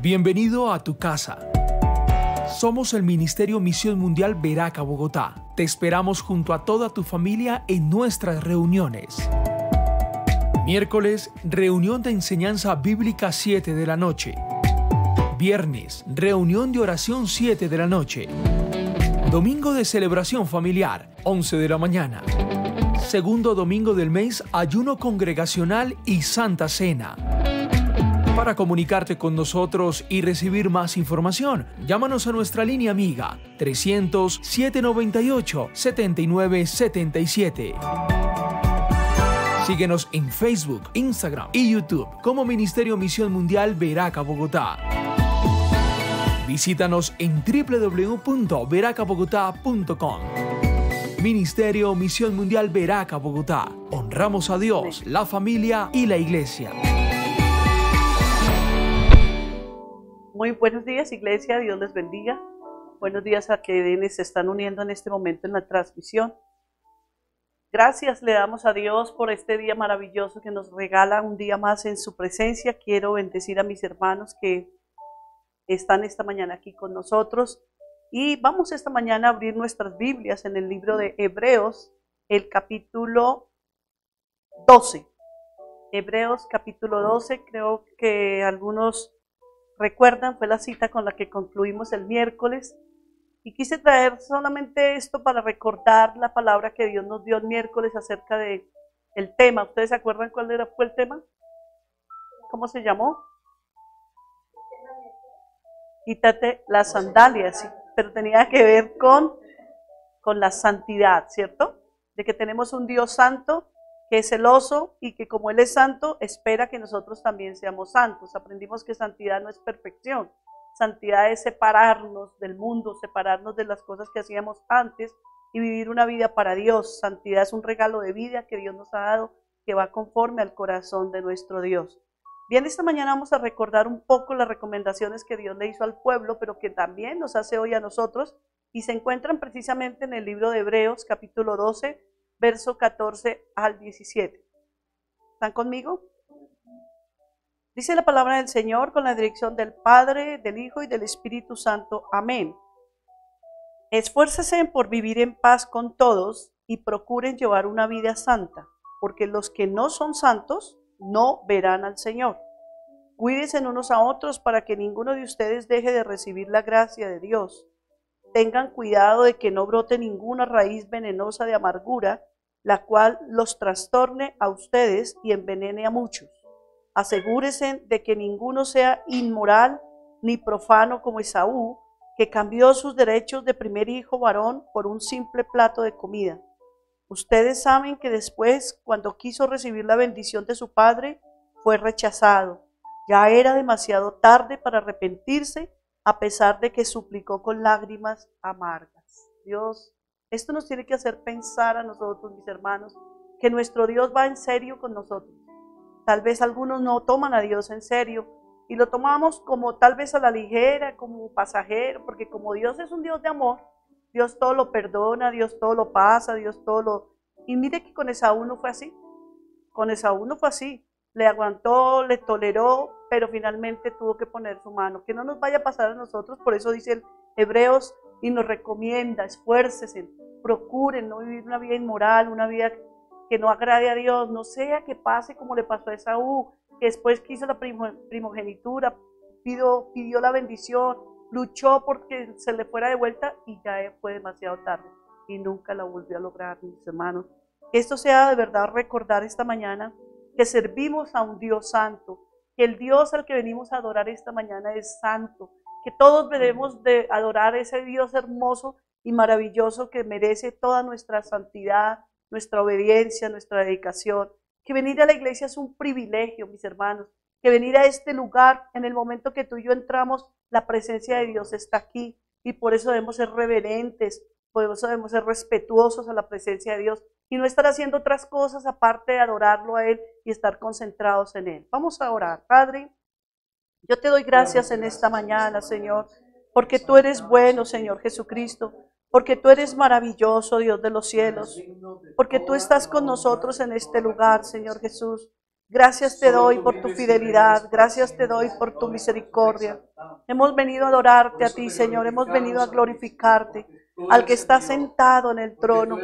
Bienvenido a tu casa. Somos el Ministerio Misión Mundial Veraca Bogotá. Te esperamos junto a toda tu familia en nuestras reuniones. Miércoles, reunión de enseñanza bíblica 7 de la noche. Viernes, reunión de oración 7 de la noche. Domingo de celebración familiar, 11 de la mañana. Segundo domingo del mes, ayuno congregacional y Santa Cena. Para comunicarte con nosotros y recibir más información, llámanos a nuestra línea amiga 300-798-7977. Síguenos en Facebook, Instagram y YouTube como Ministerio Misión Mundial Veraca Bogotá. Visítanos en www.veracabogotá.com. Ministerio Misión Mundial Veraca Bogotá. Honramos a Dios, la familia y la iglesia. Muy buenos días, iglesia, Dios les bendiga. Buenos días a quienes se están uniendo en este momento en la transmisión. Gracias le damos a Dios por este día maravilloso que nos regala un día más en su presencia. Quiero bendecir a mis hermanos que están esta mañana aquí con nosotros. Y vamos esta mañana a abrir nuestras Biblias en el libro de Hebreos, el capítulo 12. Hebreos capítulo 12, creo que algunos recuerdan, fue la cita con la que concluimos el miércoles. Y quise traer solamente esto para recordar la palabra que Dios nos dio el miércoles acerca de el tema. ¿Ustedes se acuerdan cuál fue el tema? ¿Cómo se llamó? Quítate las sandalias, sí, pero tenía que ver con la santidad, ¿cierto? De que tenemos un Dios santo que es celoso y que como Él es santo, espera que nosotros también seamos santos. Aprendimos que santidad no es perfección. Santidad es separarnos del mundo, separarnos de las cosas que hacíamos antes y vivir una vida para Dios. Santidad es un regalo de vida que Dios nos ha dado, que va conforme al corazón de nuestro Dios. Bien, esta mañana vamos a recordar un poco las recomendaciones que Dios le hizo al pueblo, pero que también nos hace hoy a nosotros, y se encuentran precisamente en el libro de Hebreos, capítulo 12, verso 14 al 17. ¿Están conmigo? Dice la palabra del Señor con la dirección del Padre, del Hijo y del Espíritu Santo. Amén. Esfuércense por vivir en paz con todos y procuren llevar una vida santa, porque los que no son santos no verán al Señor. Cuídense unos a otros para que ninguno de ustedes deje de recibir la gracia de Dios. Tengan cuidado de que no brote ninguna raíz venenosa de amargura, la cual los trastorne a ustedes y envenene a muchos. Asegúrense de que ninguno sea inmoral ni profano como Esaú, que cambió sus derechos de primer hijo varón por un simple plato de comida. Ustedes saben que después, cuando quiso recibir la bendición de su padre, fue rechazado. Ya era demasiado tarde para arrepentirse, a pesar de que suplicó con lágrimas amargas. Dios, esto nos tiene que hacer pensar a nosotros, mis hermanos, que nuestro Dios va en serio con nosotros. Tal vez algunos no toman a Dios en serio y lo tomamos como tal vez a la ligera, como pasajero, porque como Dios es un Dios de amor, Dios todo lo perdona, Dios todo lo pasa, Dios todo lo... Y mire que con Esaú no fue así. Con Esaú no fue así. Le aguantó, le toleró, pero finalmente tuvo que poner su mano. Que no nos vaya a pasar a nosotros, por eso dice el Hebreos y nos recomienda, esfuércense, procuren no vivir una vida inmoral, una vida que no agrade a Dios, no sea que pase como le pasó a Esaú, que después quiso la primogenitura, pidió la bendición, luchó porque se le fuera de vuelta y ya fue demasiado tarde y nunca la volvió a lograr, mis hermanos. Esto sea de verdad recordar esta mañana que servimos a un Dios santo, que el Dios al que venimos a adorar esta mañana es santo, que todos debemos de adorar a ese Dios hermoso y maravilloso que merece toda nuestra santidad, nuestra obediencia, nuestra dedicación, que venir a la iglesia es un privilegio, mis hermanos, que venir a este lugar en el momento que tú y yo entramos, la presencia de Dios está aquí y por eso debemos ser reverentes, por eso debemos ser respetuosos a la presencia de Dios y no estar haciendo otras cosas aparte de adorarlo a Él y estar concentrados en Él. Vamos a orar. Padre, yo te doy gracias en esta mañana, Señor, porque tú eres bueno, Señor Jesucristo, porque tú eres maravilloso, Dios de los cielos, porque tú estás con nosotros en este lugar, Señor Jesús. Gracias te doy por tu fidelidad, gracias te doy por tu misericordia. Hemos venido a adorarte a ti, Señor, hemos venido a glorificarte, al que está sentado en el trono,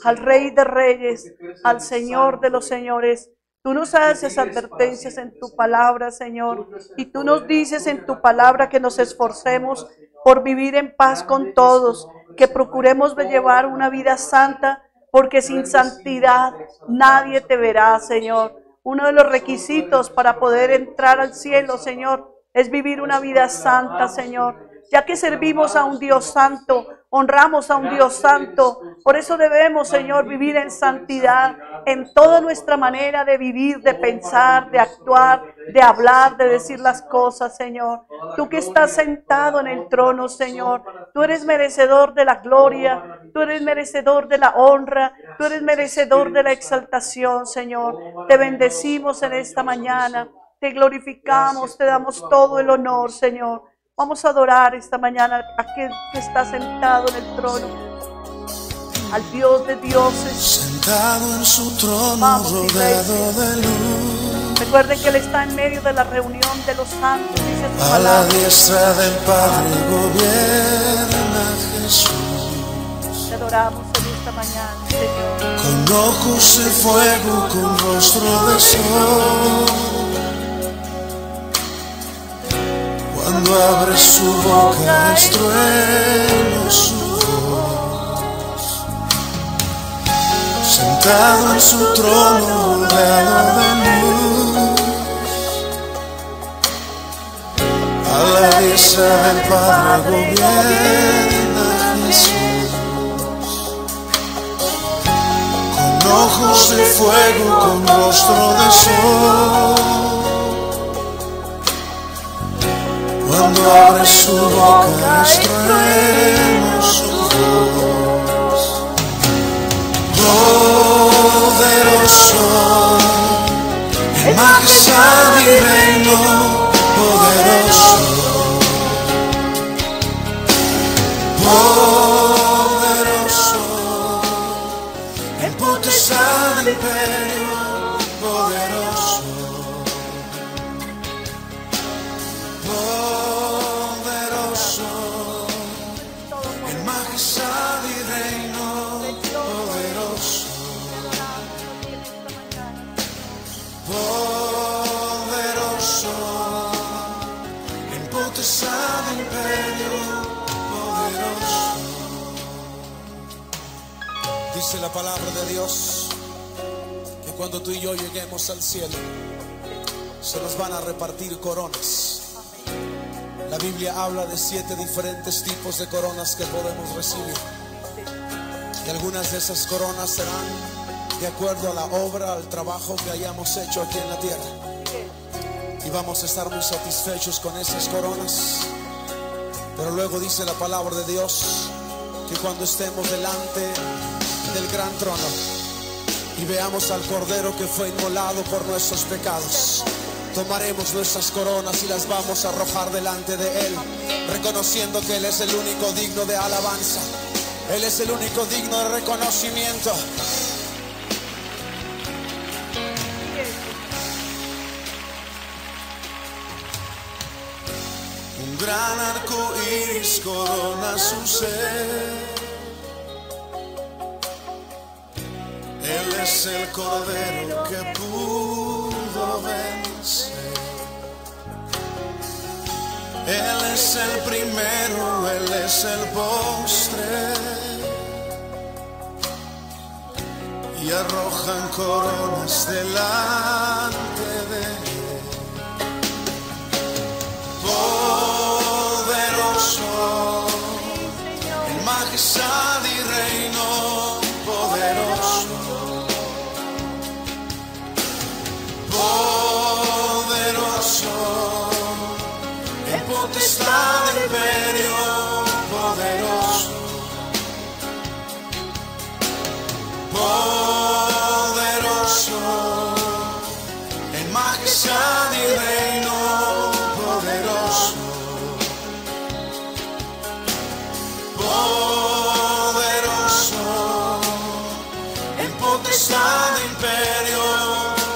al Rey de Reyes, al Señor de los Señores. Tú nos haces advertencias en tu palabra, Señor, y tú nos dices en tu palabra que nos esforcemos por vivir en paz con todos, que procuremos llevar una vida santa, porque sin santidad nadie te verá, Señor. Uno de los requisitos para poder entrar al cielo, Señor, es vivir una vida santa, Señor. Ya que servimos a un Dios santo, honramos a un Dios santo. Por eso debemos, Señor, vivir en santidad en toda nuestra manera de vivir, de pensar, de actuar, de hablar, de decir las cosas, Señor. Tú que estás sentado en el trono, Señor, tú eres merecedor de la gloria, tú eres merecedor de la honra, tú eres merecedor de la exaltación, Señor. Te bendecimos en esta mañana, te glorificamos, te damos todo el honor, Señor. Vamos a adorar esta mañana a aquel que está sentado en el trono, al Dios de dioses. Sentado en su trono, Vamos, rodeado de luz. Recuerden que Él está en medio de la reunión de los santos, dice su A la palabra. diestra del Padre gobierna Jesús. Te adoramos en esta mañana, Señor. Con ojos de fuego, con rostro de sol. Cuando abre su boca es trueno su voz. Sentado en su trono rodeado de luz. A la diestra del Padre gobierna Jesús. Con ojos de fuego, con rostro de sol. Cuando abre su boca es trueno su voz. Poderoso, en majestad y reino, poderoso. Poderoso, en potestad y imperio, poderoso. En majestad y reino, poderoso, poderoso, en potestad y imperio, poderoso. Dice la palabra de Dios que cuando tú y yo lleguemos al cielo, se nos van a repartir coronas. La Biblia habla de 7 diferentes tipos de coronas que podemos recibir. Y algunas de esas coronas serán de acuerdo a la obra, al trabajo que hayamos hecho aquí en la tierra. Y vamos a estar muy satisfechos con esas coronas. Pero luego dice la palabra de Dios que cuando estemos delante del gran trono y veamos al Cordero que fue inmolado por nuestros pecados, tomaremos nuestras coronas y las vamos a arrojar delante de Él, reconociendo que Él es el único digno de alabanza. Él es el único digno de reconocimiento. Un gran arco iris corona su ser. Él es el Cordero que pudo vencer. Él es el primero, Él es el postre. Y arrojan coronas delante de Él. Poderoso, en majestad y reino, poderoso. Poderoso, en potestad de imperio, poderoso. Poderoso, en majestad y reino, poderoso. Poderoso, en potestad de imperio,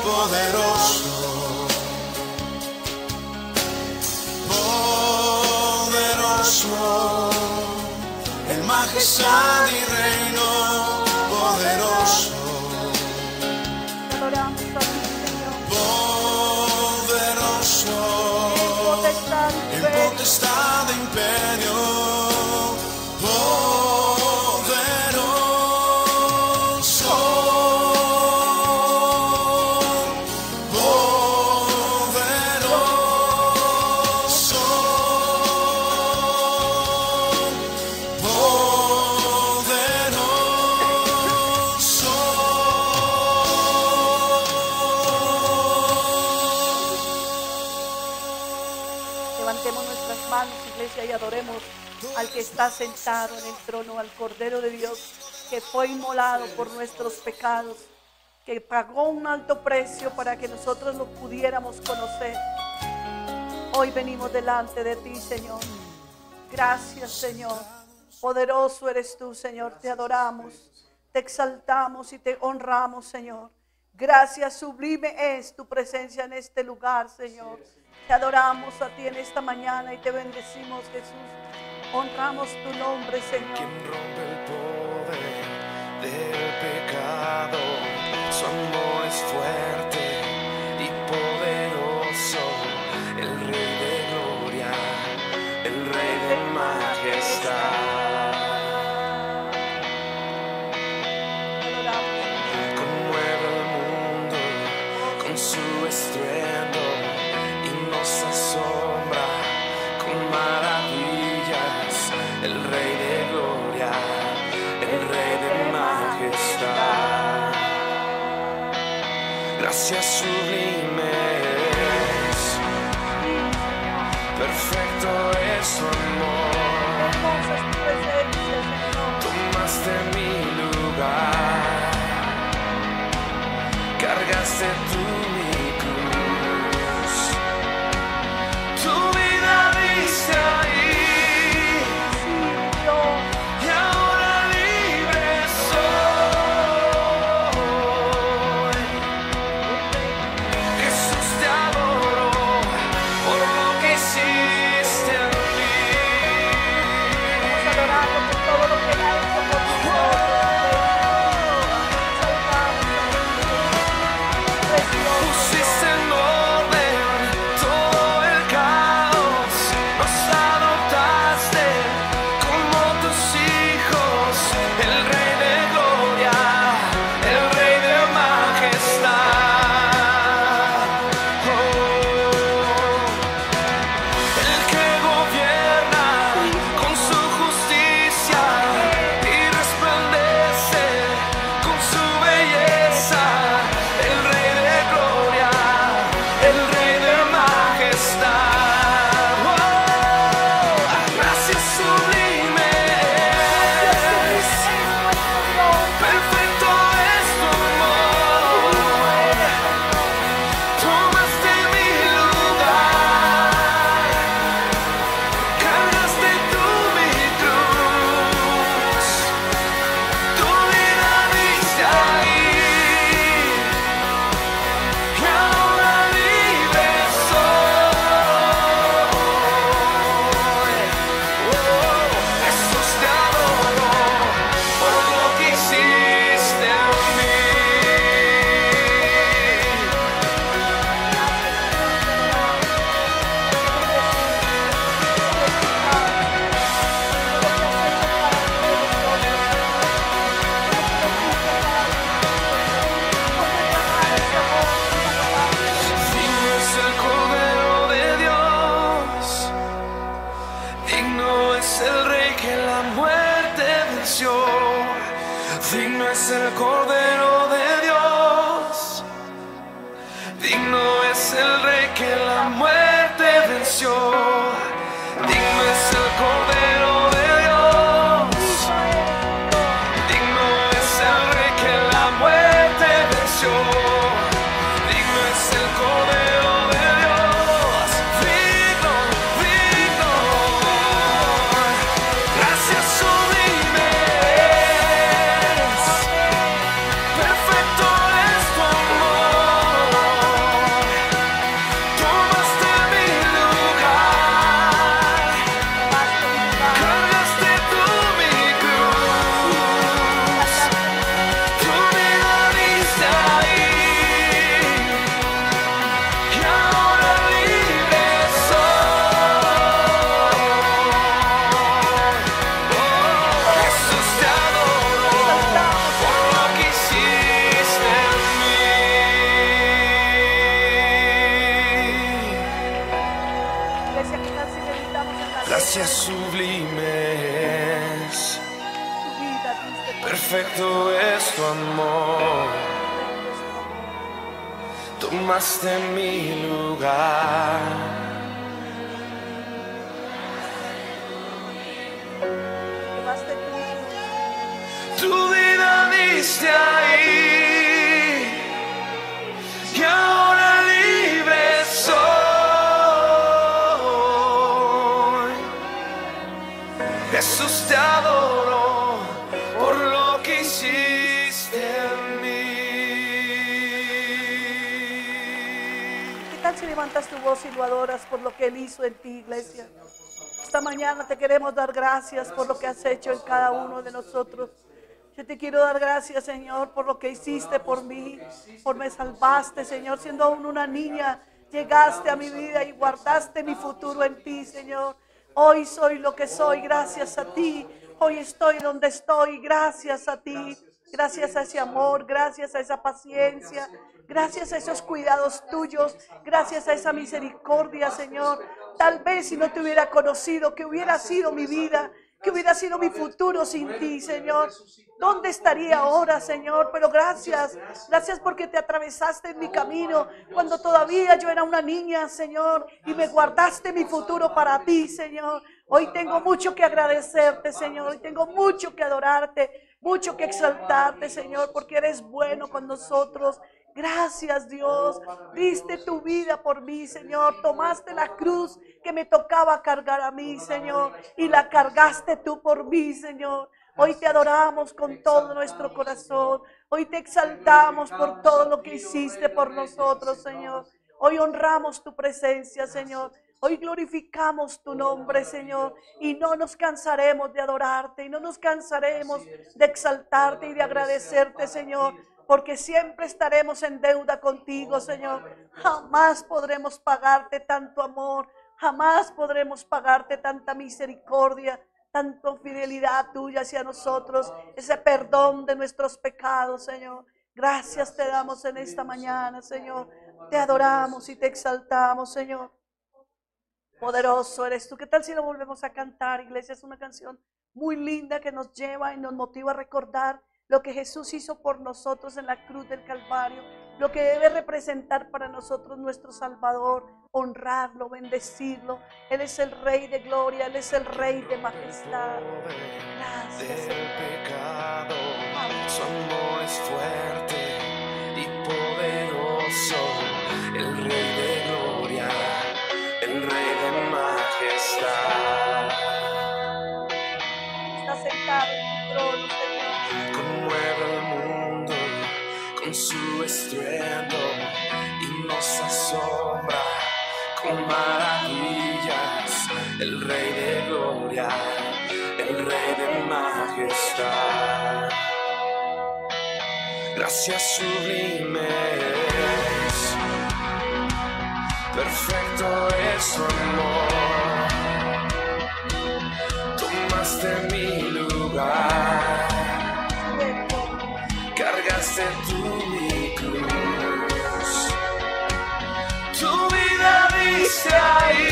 poderoso. en majestad y reino poderoso. Te adoramos a ti, Señor. Poderoso en potestad de imperio. Levantemos nuestras manos, iglesia, y adoremos al que está sentado en el trono, al Cordero de Dios, que fue inmolado por nuestros pecados, que pagó un alto precio para que nosotros lo pudiéramos conocer. Hoy venimos delante de ti, Señor. Gracias, Señor. Poderoso eres tú, Señor. Te adoramos, te exaltamos y te honramos, Señor. Gracias, sublime es tu presencia en este lugar, Señor. Te adoramos a ti en esta mañana y te bendecimos, Jesús. Honramos tu nombre, Señor. Quien rompe el poder del pecado, su amor es fuerte y poderoso. El Rey de gloria, el Rey de majestad. Conmueve el mundo con su estruendo y nos asombra con maravillas. El Rey de gloria, el Rey de majestad. Gracias sublimes, perfecto es su amor. Tomaste mi lugar, cargaste tú mi cruz. Tu vida diste ahí, y ahora libre soy. Jesús, te adoro por lo que hiciste en mí. Vamos a adorarlo por todo lo que ha hecho por nosotros. Pusiste en orden todo el caos, nos adoptaste como tus hijos. El Rey de gloria, el Rey de majestad. El que gobierna con su justicia y resplandece con su belleza. El Rey de gloria, el Rey de majestad. Gracias sublimes, perfecto es tu amor. Tomaste mi lugar, cargaste tú mi cruz. Tu vida diste ahí, y ahora libre soy. Jesús, te adoro por lo que hiciste en mí. Digno es el Cordero de Dios, digno es el Rey que la muerte venció. Digno es el Cordero de Dios, digno es el Rey que la muerte venció. Digno es el Cordero de Dios, digno es el Rey que la muerte venció. Digno es el Cordero de Dios, digno, digno. Gracias sublimes, perfecto es tu amor. Tomaste mi lugar, Iglesia, ¿qué tal si meditamos en la Gracias letra? sublimes, Tu vida diste por perfecto es tu amor. Tomaste mi lugar. Llevaste Tu vida diste ahí y ahora libre soy. Jesús, te adoro por lo que hiciste en mí. ¿Qué tal si levantas tu voz y lo adoras por lo que Él hizo en ti, iglesia? Esta mañana te queremos dar gracias por lo que has hecho en cada uno de nosotros. Yo te quiero dar gracias, Señor, por lo que hiciste por mí, por me salvaste, Señor, siendo aún una niña, llegaste a mi vida y guardaste mi futuro en ti, Señor. Hoy soy lo que soy gracias a ti. Hoy estoy donde estoy gracias a ti. Gracias a ese amor, gracias a esa paciencia, gracias a esos cuidados tuyos, gracias a esa misericordia, Señor. Tal vez si no te hubiera conocido, que hubiera sido mi vida, que hubiera sido mi futuro sin ti, Señor. ¿Dónde estaría ahora, Señor? Pero gracias, gracias porque te atravesaste en mi camino cuando todavía yo era una niña, Señor, y me guardaste mi futuro para ti, Señor. Hoy tengo mucho que agradecerte, Señor. Hoy tengo mucho que adorarte, mucho que exaltarte, Señor, porque eres bueno con nosotros. Gracias, Dios. Diste tu vida por mí, Señor. Tomaste la cruz que me tocaba cargar a mí, Señor, y la cargaste tú por mí, Señor. Hoy te adoramos con todo nuestro corazón. Hoy te exaltamos por todo lo que hiciste por nosotros, Señor. Hoy honramos tu presencia, Señor. Hoy glorificamos tu nombre, Señor, y no nos cansaremos de adorarte, y no nos cansaremos de exaltarte y de agradecerte, Señor, porque siempre estaremos en deuda contigo, Señor. Jamás podremos pagarte tanto amor, jamás podremos pagarte tanta misericordia, tanta fidelidad tuya hacia nosotros, ese perdón de nuestros pecados, Señor. Gracias te damos en esta mañana, Señor. Te adoramos y te exaltamos, Señor. Poderoso eres tú. ¿Qué tal si lo volvemos a cantar, iglesia? Es una canción muy linda que nos lleva y nos motiva a recordar lo que Jesús hizo por nosotros en la cruz del Calvario, lo que debe representar para nosotros nuestro Salvador, honrarlo, bendecirlo. Él es el Rey de gloria, Él es el Rey de majestad. Gracias, Del pecado, su amor es fuerte y poderoso, el Rey de gloria, el Rey de majestad. Está sentado en tu trono, Señor. Conmueve el mundo con su estruendo y nos asombra con maravillas, el Rey de gloria, el Rey de majestad. Gracias sublimes, perfecto es su amor. Tomaste mi lugar, cargaste tú mi cruz. Tu vida diste ahí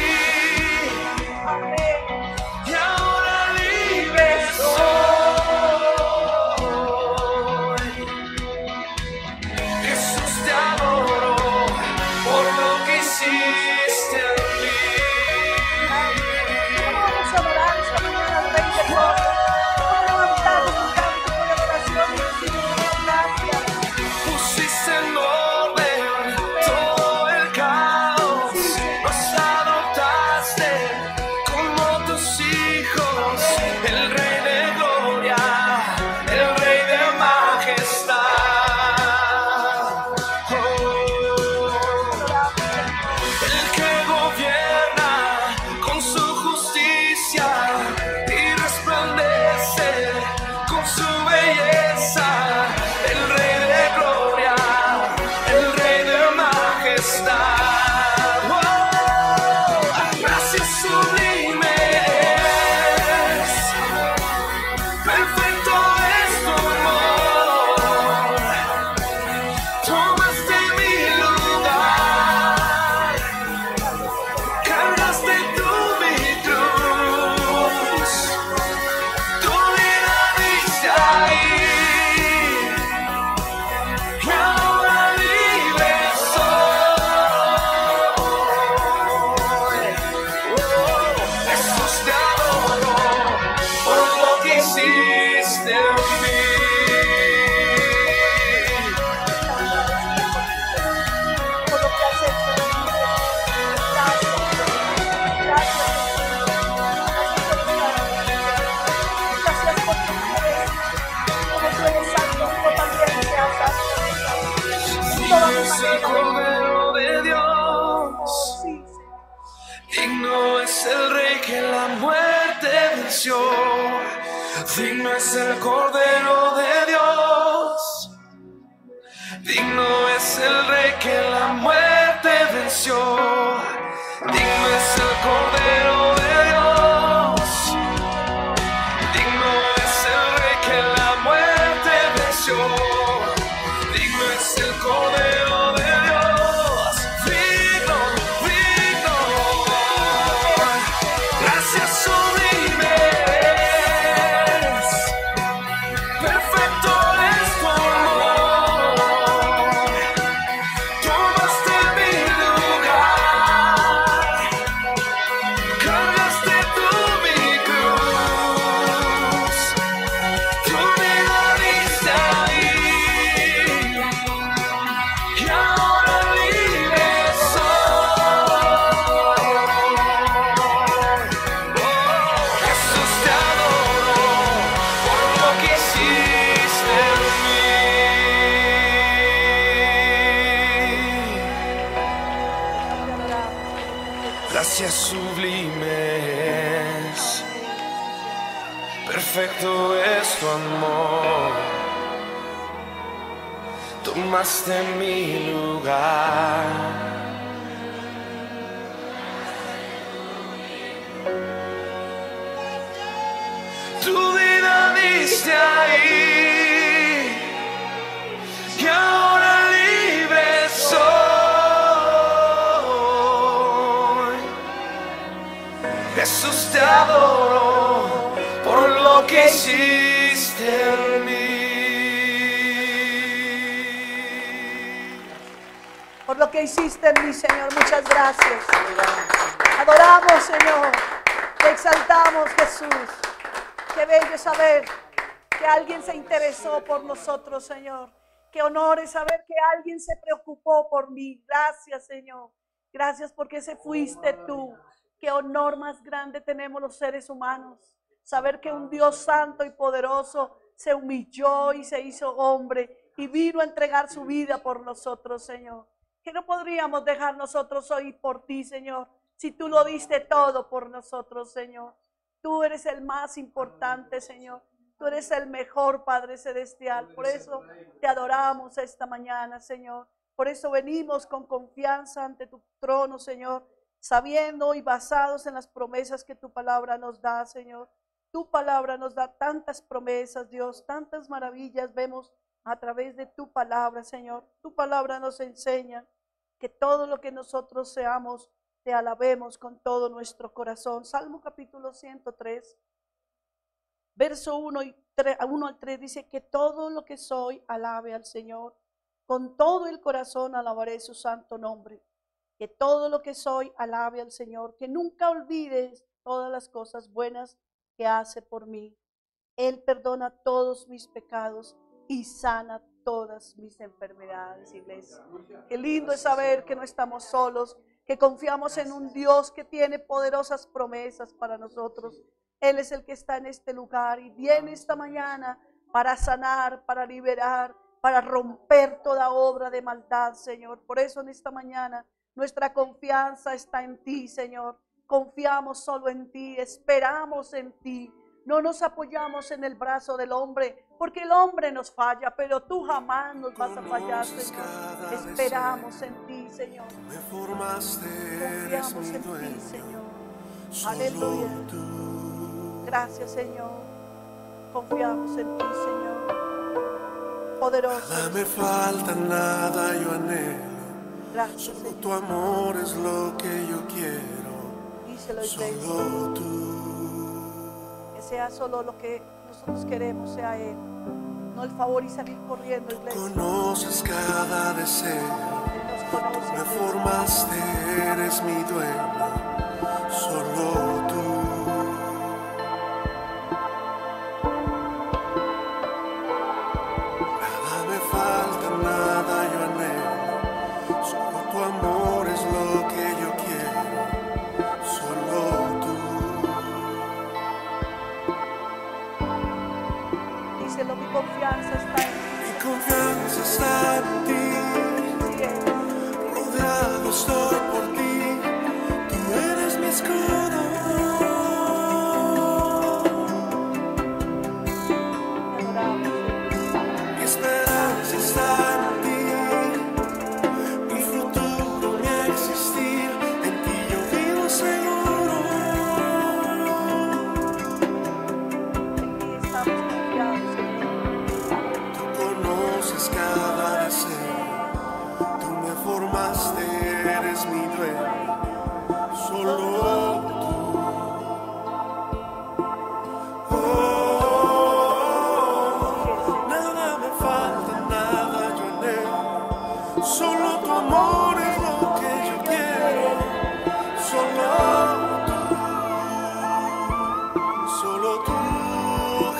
y ahora libre soy. Jesús, te adoro por lo que hiciste en mí. ¿Cómo vamos a adorar esta mañana al Rey de gloria? ¿Cómo levantamos un cántico de adoración y decirle gracias? Digno es el Rey que la muerte venció. Digno es el Cordero de Dios. Digno es el Rey que la muerte venció. Digno es el Cordero de Dios. Digno es el Rey que la muerte venció. Digno es el Cordero de Dios. Digno, digno. Gracias sublimes. Perfecto es tu amor. Tomaste mi lugar. Cargaste tú mi cruz. Tu vida diste ahí. Y ahora libre soy. Jesús, te adoro por lo que hiciste en mí. Gracias sublimes, perfecto es tu amor. Tomaste mi lugar. Tu vida diste ahí. Y ahora libre soy. Jesús, te adoro por lo que hiciste en mí. Por lo que hiciste en mí, Señor, muchas gracias. Adoramos, Señor. Te exaltamos, Jesús. Qué bello saber que alguien se interesó por nosotros, Señor. Qué honor es saber que alguien se preocupó por mí. Gracias, Señor. Gracias porque ese fuiste tú. Qué honor más grande tenemos los seres humanos. Saber que un Dios santo y poderoso se humilló y se hizo hombre y vino a entregar su vida por nosotros, Señor. Que no podríamos dejar nosotros hoy por ti, Señor, si tú lo diste todo por nosotros, Señor. Tú eres el más importante, Señor. Tú eres el mejor, Padre Celestial. Por eso te adoramos esta mañana, Señor. Por eso venimos con confianza ante tu trono, Señor, sabiendo y basados en las promesas que tu palabra nos da, Señor. Tu palabra nos da tantas promesas, Dios, tantas maravillas vemos a través de tu palabra, Señor. Tu palabra nos enseña que todo lo que nosotros seamos, te alabemos con todo nuestro corazón. Salmo capítulo 103, verso 1 al 3 dice que todo lo que soy alabe al Señor. Con todo el corazón alabaré su santo nombre. Que todo lo que soy alabe al Señor. Que nunca olvides todas las cosas buenas que hace por mí. Él perdona todos mis pecados y sana todas mis enfermedades, iglesia. Qué lindo es saber que no estamos solos, que confiamos en un Dios que tiene poderosas promesas para nosotros. Él es el que está en este lugar y viene esta mañana para sanar, para liberar, para romper toda obra de maldad, Señor. Por eso en esta mañana nuestra confianza está en ti, Señor. Confiamos solo en ti, esperamos en ti. No nos apoyamos en el brazo del hombre, porque el hombre nos falla, pero tú jamás nos vas a fallar, Señor. Esperamos en ti, Señor. Confiamos en ti, Señor. Aleluya. Gracias, Señor. Confiamos en ti, Señor. Poderoso. Nada me falta, nada yo anhelo. Gracias, Solo Señor. tu amor es lo que yo quiero. Díselo, iglesia. Solo tú. Que sea solo lo que nosotros queremos, sea Él. No el favor y salir corriendo, iglesia. Conoces cada deseo. Él nos conoce, Me iglesia. formaste, eres mi dueño. Solo tú. Nada me falta, nada yo anhelo. Solo tu amor es lo que yo quiero. Solo tú. Díselo, mi confianza está en ti. Mi confianza está en ti. Sí, Rodeado estoy por ti. Tú eres mi escudo.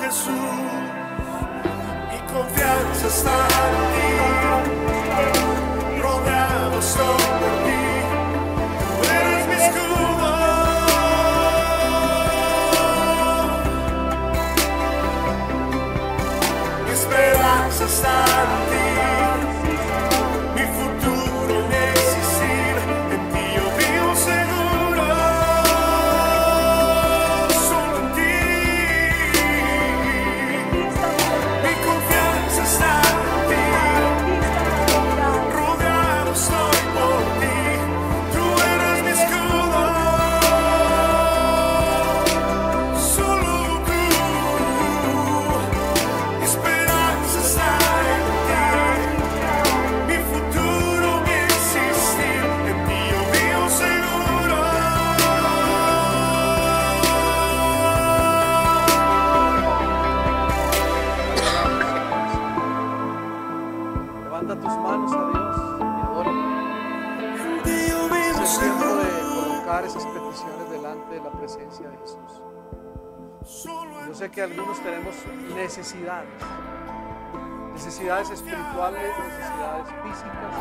Jesús, mi confianza está en ti, rodeado estoy por ti, tú eres mi escudo. Mi esperanza está en ti, mi futuro en existir, en ti yo vivo seguro, solo en ti. Mi confianza está en ti, rodeado estoy por ti, tú eres mi escudo, solo tú. Mi esperanza está en ti, mi futuro mi existir, en ti yo vivo seguro. Levanta tus manos a Dios y adóralo. En ti yo vivo Es el tiempo seguro. de colocar esas peticiones delante de la presencia de Jesús. Yo sé que algunos tenemos necesidades espirituales, necesidades físicas.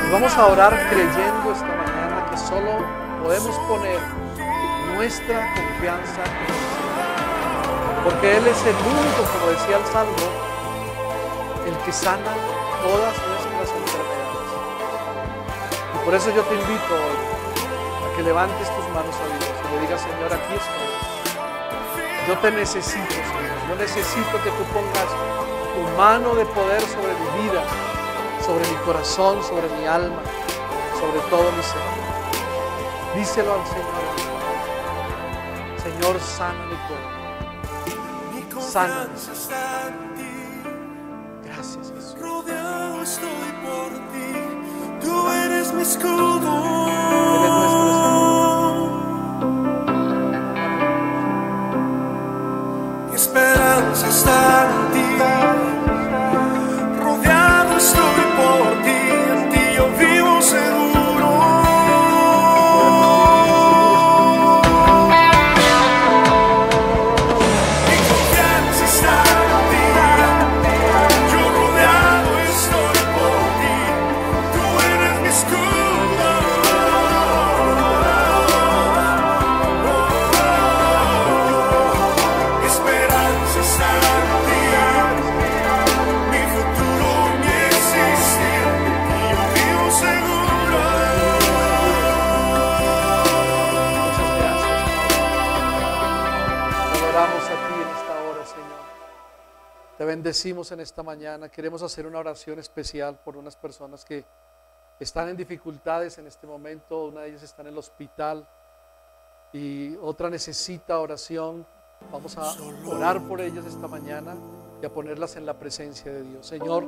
Y vamos a orar creyendo esta mañana que solo podemos poner nuestra confianza en Él. Porque Él es el único, como decía el Salmo, el que sana todas nuestras enfermedades. Y por eso yo te invito hoy a que levantes tus manos a Dios y le digas: Señor, aquí estoy. Yo te necesito, Señor. Yo necesito que tú pongas tu mano de poder sobre mi vida, sobre mi corazón, sobre mi alma, sobre todo mi ser. Díselo al Señor. Señor, sana mi cuerpo. Mi Sana. confianza está en ti, Gracias, Jesús. rodeado estoy por ti, tú eres mi escudo. Él es nuestro Mi esperanza está en ti, rodeado estoy por ti, en ti yo vivo seguro. Mi confianza está en ti, yo rodeado estoy por ti, tú eres mi escudo. Mi esperanza está en ti, mi futuro mi existir, y yo vivo seguro. Muchas gracias. Te adoramos a ti en esta hora, Señor. Te bendecimos en esta mañana. Queremos hacer una oración especial por unas personas que están en dificultades en este momento. Una de ellas está en el hospital y otra necesita oración. Vamos a orar por ellas esta mañana y a ponerlas en la presencia de Dios. Señor,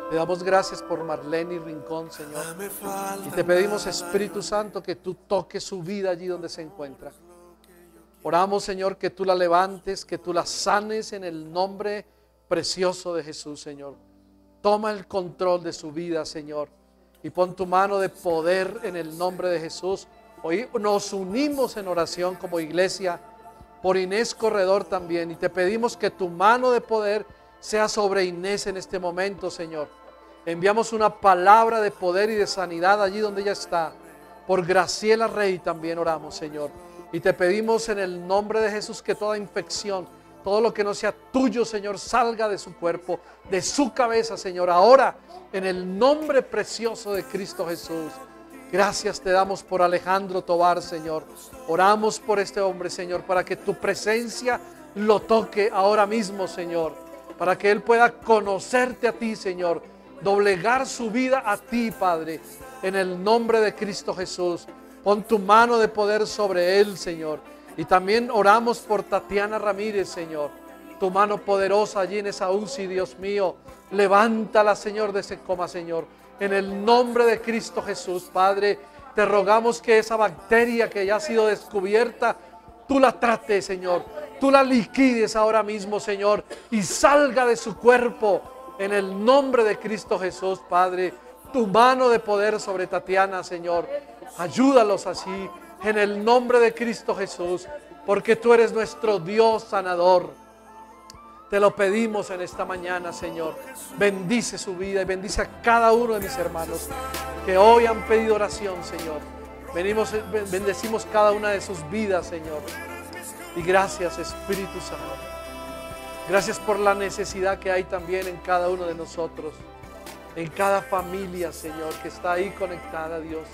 te damos gracias por Marlene y Rincón, Señor. Me falta Y te pedimos, Espíritu Santo, que tú toques su vida allí donde se encuentra. Oramos, Señor, que tú la levantes, que tú la sanes en el nombre precioso de Jesús, Señor. Toma el control de su vida, Señor, y pon tu mano de poder en el nombre de Jesús. Hoy nos unimos en oración como iglesia por Inés Corredor también, y te pedimos que tu mano de poder sea sobre Inés en este momento, Señor. Enviamos una palabra de poder y de sanidad allí donde ella está. Por Graciela Rey también oramos, Señor. Y te pedimos en el nombre de Jesús que toda infección, todo lo que no sea tuyo, Señor, salga de su cuerpo, de su cabeza, Señor. Ahora, en el nombre precioso de Cristo Jesús. Gracias te damos por Alejandro Tobar, Señor. Oramos por este hombre, Señor, para que tu presencia lo toque ahora mismo, Señor. Para que él pueda conocerte a ti, Señor. Doblegar su vida a ti, Padre. En el nombre de Cristo Jesús. Pon tu mano de poder sobre él, Señor. Y también oramos por Tatiana Ramírez, Señor. Tu mano poderosa allí en esa UCI, Dios mío. Levántala, Señor, de ese coma, Señor. En el nombre de Cristo Jesús, Padre, te rogamos que esa bacteria que ya ha sido descubierta, tú la trates, Señor. Tú la liquides ahora mismo, Señor, y salga de su cuerpo. En el nombre de Cristo Jesús, Padre, tu mano de poder sobre Tatiana, Señor. Ayúdalos así, en el nombre de Cristo Jesús, porque tú eres nuestro Dios sanador. Te lo pedimos en esta mañana, Señor. Bendice su vida y bendice a cada uno de mis hermanos que hoy han pedido oración, Señor. Bendecimos cada una de sus vidas, Señor. Y gracias, Espíritu Santo. Gracias por la necesidad que hay también en cada uno de nosotros, en cada familia, Señor, que está ahí conectada, Dios.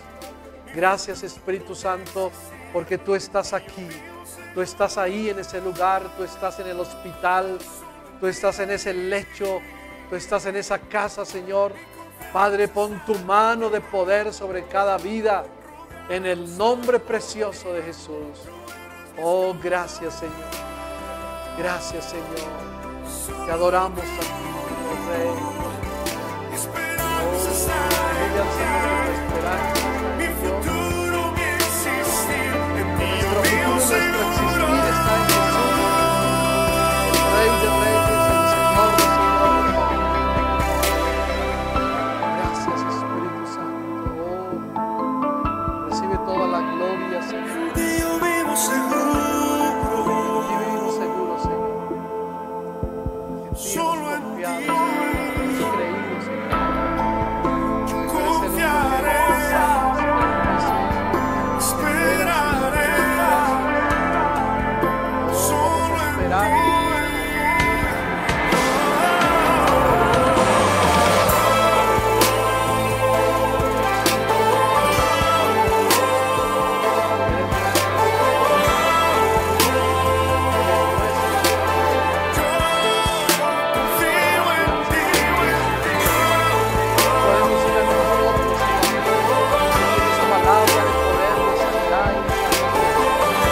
Gracias, Espíritu Santo, porque tú estás aquí. Tú estás ahí en ese lugar, tú estás en el hospital, tú estás en ese lecho, tú estás en esa casa, Señor. Padre, pon tu mano de poder sobre cada vida en el nombre precioso de Jesús. Oh, gracias, Señor. Gracias, Señor. Te adoramos a ti, oh Rey. Oh, dile al Señor que tu esperanza está en Dios. Nuestro futuro, nuestro existir está en Jesús, el Rey de Reyes, el Señor de Señores. Gracias, Espíritu Santo. Oh, recibe toda la gloria, Señor. Yo vivo seguro. Y vivimos seguros, Señor. En ti Solo hemos en confiado, ti. Señor. Hemos creído, Señor. Yo Tú eres el único que confiaré. nos salva, Señor. Esperaré. Solo en Esperar. ti. Confío en ti. Podemos ir a nosotros, Señor, esa palabra de poder, de sanidad y de salvación.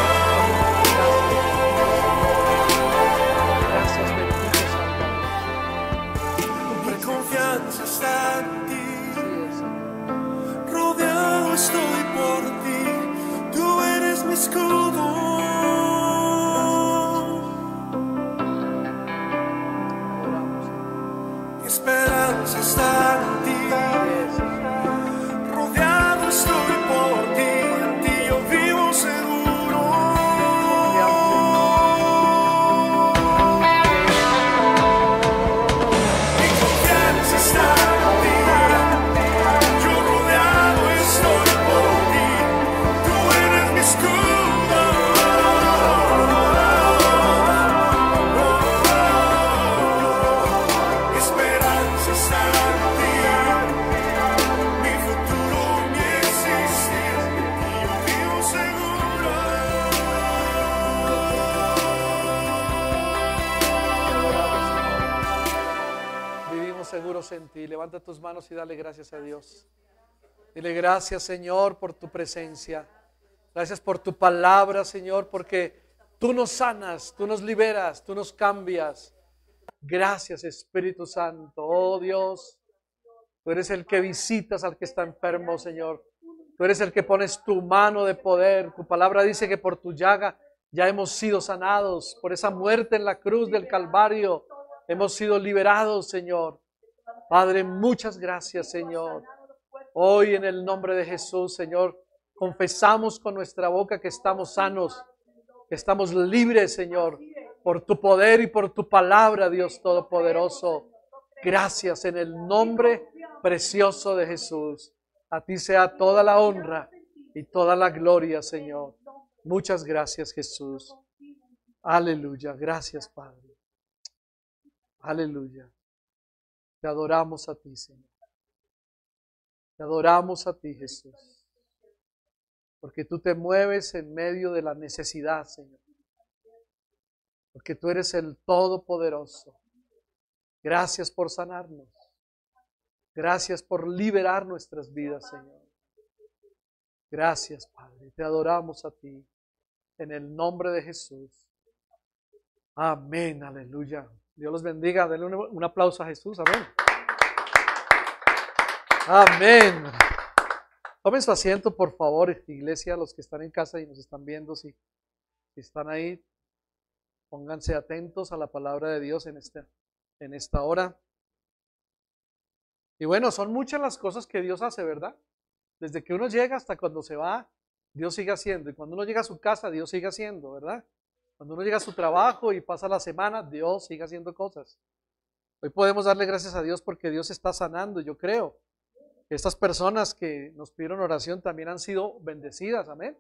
Gracias, bendito Santo. Mi confianza está en ti. Así es, Señor. Rodeado estoy por ti. Tú eres mi escudo. Adoramos, Señor. Mi esperanza está en ti. Así es, Señor. Rodeado estoy por ti. En ti yo vivo seguro. Mi confianza está en ti. Yo rodeado estoy por ti. Tú eres mi escudo. Mi esperanza está en ti. Mi futuro, mi existir. Y yo vivo seguro. Vivimos seguros en ti. Levanta tus manos y dale gracias a Dios. Dile gracias, Señor, por tu presencia. Gracias por tu palabra, Señor, porque tú nos sanas, tú nos liberas, tú nos cambias. Gracias, Espíritu Santo. Oh Dios, tú eres el que visitas al que está enfermo, Señor. Tú eres el que pones tu mano de poder. Tu palabra dice que por tu llaga ya hemos sido sanados. Por esa muerte en la cruz del Calvario hemos sido liberados, Señor. Padre, muchas gracias, Señor. Hoy en el nombre de Jesús, Señor, confesamos con nuestra boca que estamos sanos, que estamos libres, Señor, por tu poder y por tu palabra, Dios Todopoderoso. Gracias en el nombre precioso de Jesús. A ti sea toda la honra y toda la gloria, Señor. Muchas gracias, Jesús. Aleluya. Gracias, Padre. Aleluya. Te adoramos a ti, Señor. Te adoramos a ti, Jesús. Porque tú te mueves en medio de la necesidad, Señor. Porque tú eres el Todopoderoso. Gracias por sanarnos. Gracias por liberar nuestras vidas, Señor. Gracias, Padre. Te adoramos a ti. En el nombre de Jesús. Amén. Aleluya. Dios los bendiga. Denle un aplauso a Jesús. Amén. Amén. Tomen su asiento, por favor, iglesia, los que están en casa y nos están viendo, si están ahí, pónganse atentos a la palabra de Dios en esta hora. Y bueno, son muchas las cosas que Dios hace, ¿verdad? Desde que uno llega hasta cuando se va, Dios sigue haciendo. Y cuando uno llega a su casa, Dios sigue haciendo, ¿verdad? Cuando uno llega a su trabajo y pasa la semana, Dios sigue haciendo cosas. Hoy podemos darle gracias a Dios porque Dios está sanando. Yo creo que estas personas que nos pidieron oración también han sido bendecidas, amén.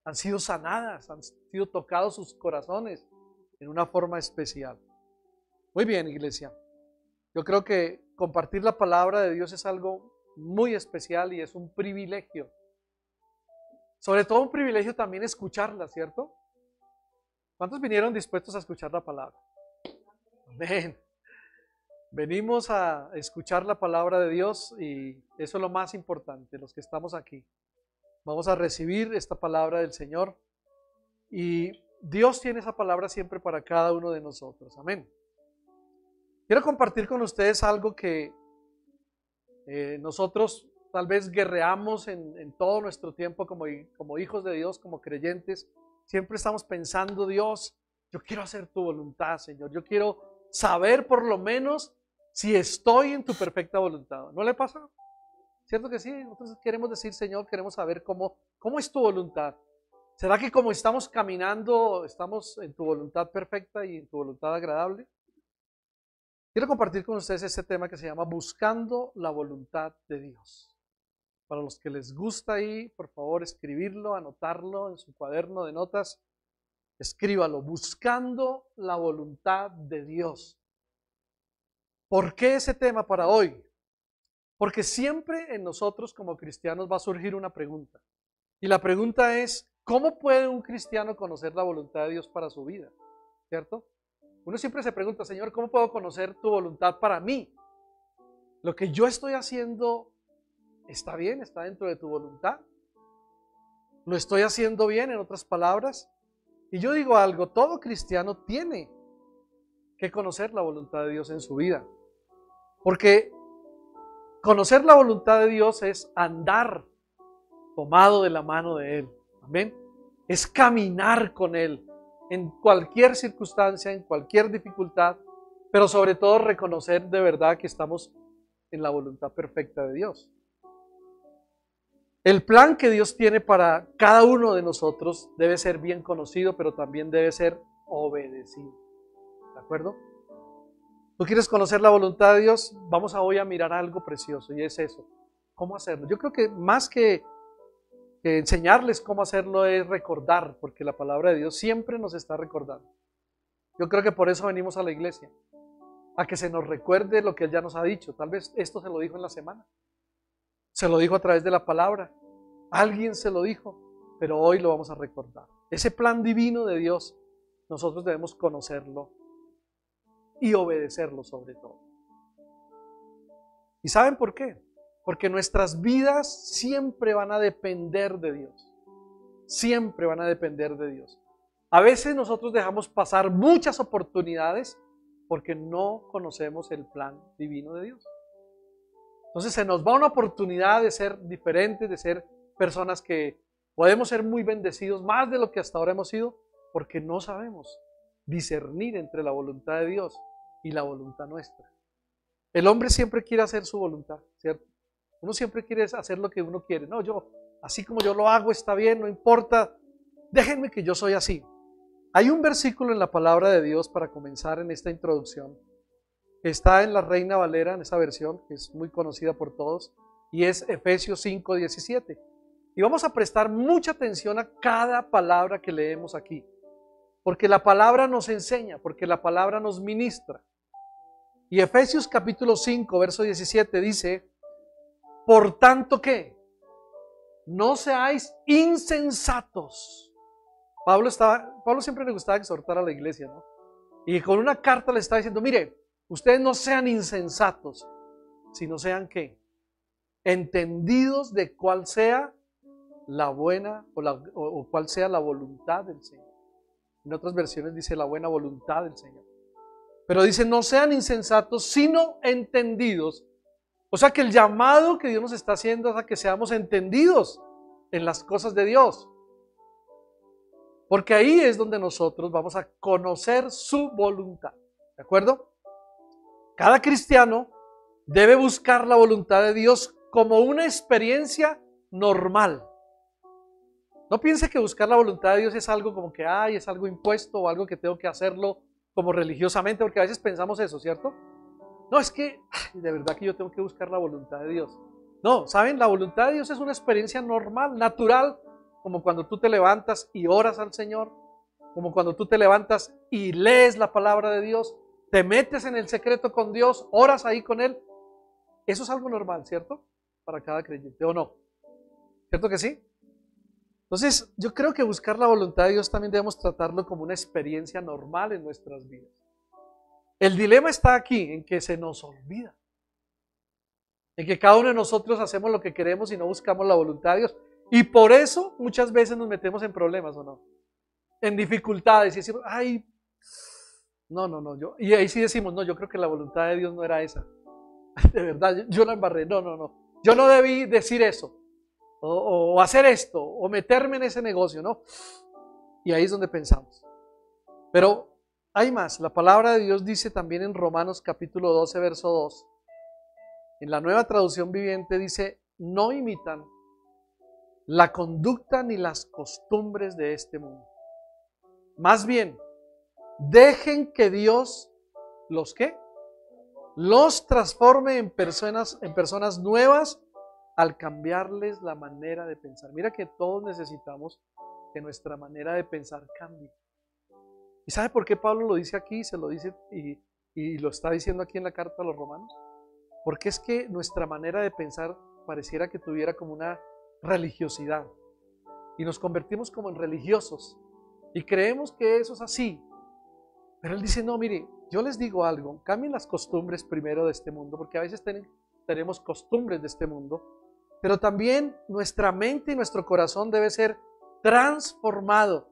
Han sido sanadas, han sido tocados sus corazones en una forma especial. Muy bien, iglesia. Yo creo que compartir la palabra de Dios es algo muy especial y es un privilegio. Sobre todo un privilegio también escucharla, ¿cierto? ¿Cuántos vinieron dispuestos a escuchar la palabra? Amén. Venimos a escuchar la palabra de Dios y eso es lo más importante, los que estamos aquí. Vamos a recibir esta palabra del Señor y Dios tiene esa palabra siempre para cada uno de nosotros. Amén. Quiero compartir con ustedes algo que nosotros tal vez guerreamos en todo nuestro tiempo como hijos de Dios, como creyentes. Siempre estamos pensando, Dios, yo quiero hacer tu voluntad, Señor. Yo quiero saber por lo menos si estoy en tu perfecta voluntad. ¿No le pasa? ¿Cierto que sí? Nosotros queremos decir, Señor, queremos saber cómo es tu voluntad. ¿Será que como estamos caminando, estamos en tu voluntad perfecta y en tu voluntad agradable? Quiero compartir con ustedes este tema que se llama Buscando la voluntad de Dios. Para los que les gusta ahí, por favor, escribirlo, anotarlo en su cuaderno de notas. Escríbalo, buscando la voluntad de Dios. ¿Por qué ese tema para hoy? Porque siempre en nosotros como cristianos va a surgir una pregunta. Y la pregunta es, ¿cómo puede un cristiano conocer la voluntad de Dios para su vida? ¿Cierto? Uno siempre se pregunta, Señor, ¿cómo puedo conocer tu voluntad para mí? ¿Lo que yo estoy haciendo está bien? ¿Está dentro de tu voluntad? ¿Lo estoy haciendo bien, en otras palabras? Y yo digo algo, todo cristiano tiene que conocer la voluntad de Dios en su vida. Porque conocer la voluntad de Dios es andar tomado de la mano de Él. Amén. Es caminar con Él en cualquier circunstancia, en cualquier dificultad, pero sobre todo reconocer de verdad que estamos en la voluntad perfecta de Dios. El plan que Dios tiene para cada uno de nosotros debe ser bien conocido, pero también debe ser obedecido. ¿De acuerdo? ¿Tú quieres conocer la voluntad de Dios? Vamos hoy a mirar algo precioso y es eso. ¿Cómo hacerlo? Yo creo que más que enseñarles cómo hacerlo es recordar, porque la palabra de Dios siempre nos está recordando. Yo creo que por eso venimos a la iglesia, a que se nos recuerde lo que Él ya nos ha dicho. Tal vez esto se lo dijo en la semana, se lo dijo a través de la palabra, alguien se lo dijo, pero hoy lo vamos a recordar. Ese plan divino de Dios, nosotros debemos conocerlo y obedecerlo sobre todo. ¿Y saben por qué? Porque nuestras vidas siempre van a depender de Dios. Siempre van a depender de Dios. A veces nosotros dejamos pasar muchas oportunidades porque no conocemos el plan divino de Dios. Entonces se nos va una oportunidad de ser diferentes, de ser personas que podemos ser muy bendecidos, más de lo que hasta ahora hemos sido, porque no sabemos discernir entre la voluntad de Dios y la voluntad nuestra. El hombre siempre quiere hacer su voluntad, ¿cierto? Uno siempre quiere hacer lo que uno quiere. No, así como yo lo hago está bien, no importa. Déjenme que yo soy así. Hay un versículo en la palabra de Dios para comenzar en esta introducción. Está en la Reina Valera, en esa versión que es muy conocida por todos, y es Efesios 5:17. Y vamos a prestar mucha atención a cada palabra que leemos aquí, porque la palabra nos enseña, porque la palabra nos ministra. Y Efesios capítulo 5, verso 17 dice, por tanto, ¿qué? No seáis insensatos. Pablo siempre le gustaba exhortar a la iglesia, ¿no? Y con una carta le está diciendo, mire, ustedes no sean insensatos, sino sean ¿qué? Entendidos de cuál sea la buena o cuál sea la voluntad del Señor. En otras versiones dice la buena voluntad del Señor. Pero dice, no sean insensatos, sino entendidos. O sea que el llamado que Dios nos está haciendo es a que seamos entendidos en las cosas de Dios. Porque ahí es donde nosotros vamos a conocer su voluntad. ¿De acuerdo? Cada cristiano debe buscar la voluntad de Dios como una experiencia normal. No piense que buscar la voluntad de Dios es algo como que, ay, es algo impuesto o algo que tengo que hacerlo como religiosamente, porque a veces pensamos eso, ¿cierto? No, es que de verdad que yo tengo que buscar la voluntad de Dios. No, ¿saben? La voluntad de Dios es una experiencia normal, natural, como cuando tú te levantas y oras al Señor, como cuando tú te levantas y lees la palabra de Dios, te metes en el secreto con Dios, oras ahí con Él. Eso es algo normal, ¿cierto? Para cada creyente, ¿o no? ¿Cierto que sí? Entonces, yo creo que buscar la voluntad de Dios también debemos tratarlo como una experiencia normal en nuestras vidas. El dilema está aquí, en que se nos olvida. En que cada uno de nosotros hacemos lo que queremos y no buscamos la voluntad de Dios. Y por eso muchas veces nos metemos en problemas, ¿o no? En dificultades y decimos, ay, no, y ahí sí decimos, no, yo creo que la voluntad de Dios no era esa. De verdad, yo la embarré, no. Yo no debí decir eso, o hacer esto, o meterme en ese negocio, ¿no? Y ahí es donde pensamos. Pero hay más, la palabra de Dios dice también en Romanos capítulo 12, verso 2, en la Nueva Traducción Viviente dice, no imitan la conducta ni las costumbres de este mundo. Más bien, dejen que Dios los ¿qué? Los transforme en personas nuevas al cambiarles la manera de pensar. Mira que todos necesitamos que nuestra manera de pensar cambie. ¿Y sabe por qué Pablo lo dice aquí? Se lo dice y lo está diciendo aquí en la carta a los romanos. Porque es que nuestra manera de pensar pareciera que tuviera como una religiosidad. Y nos convertimos como en religiosos. Y creemos que eso es así. Pero él dice, no, mire, yo les digo algo. Cambien las costumbres primero de este mundo. Porque a veces tenemos costumbres de este mundo. Pero también nuestra mente y nuestro corazón debe ser transformado.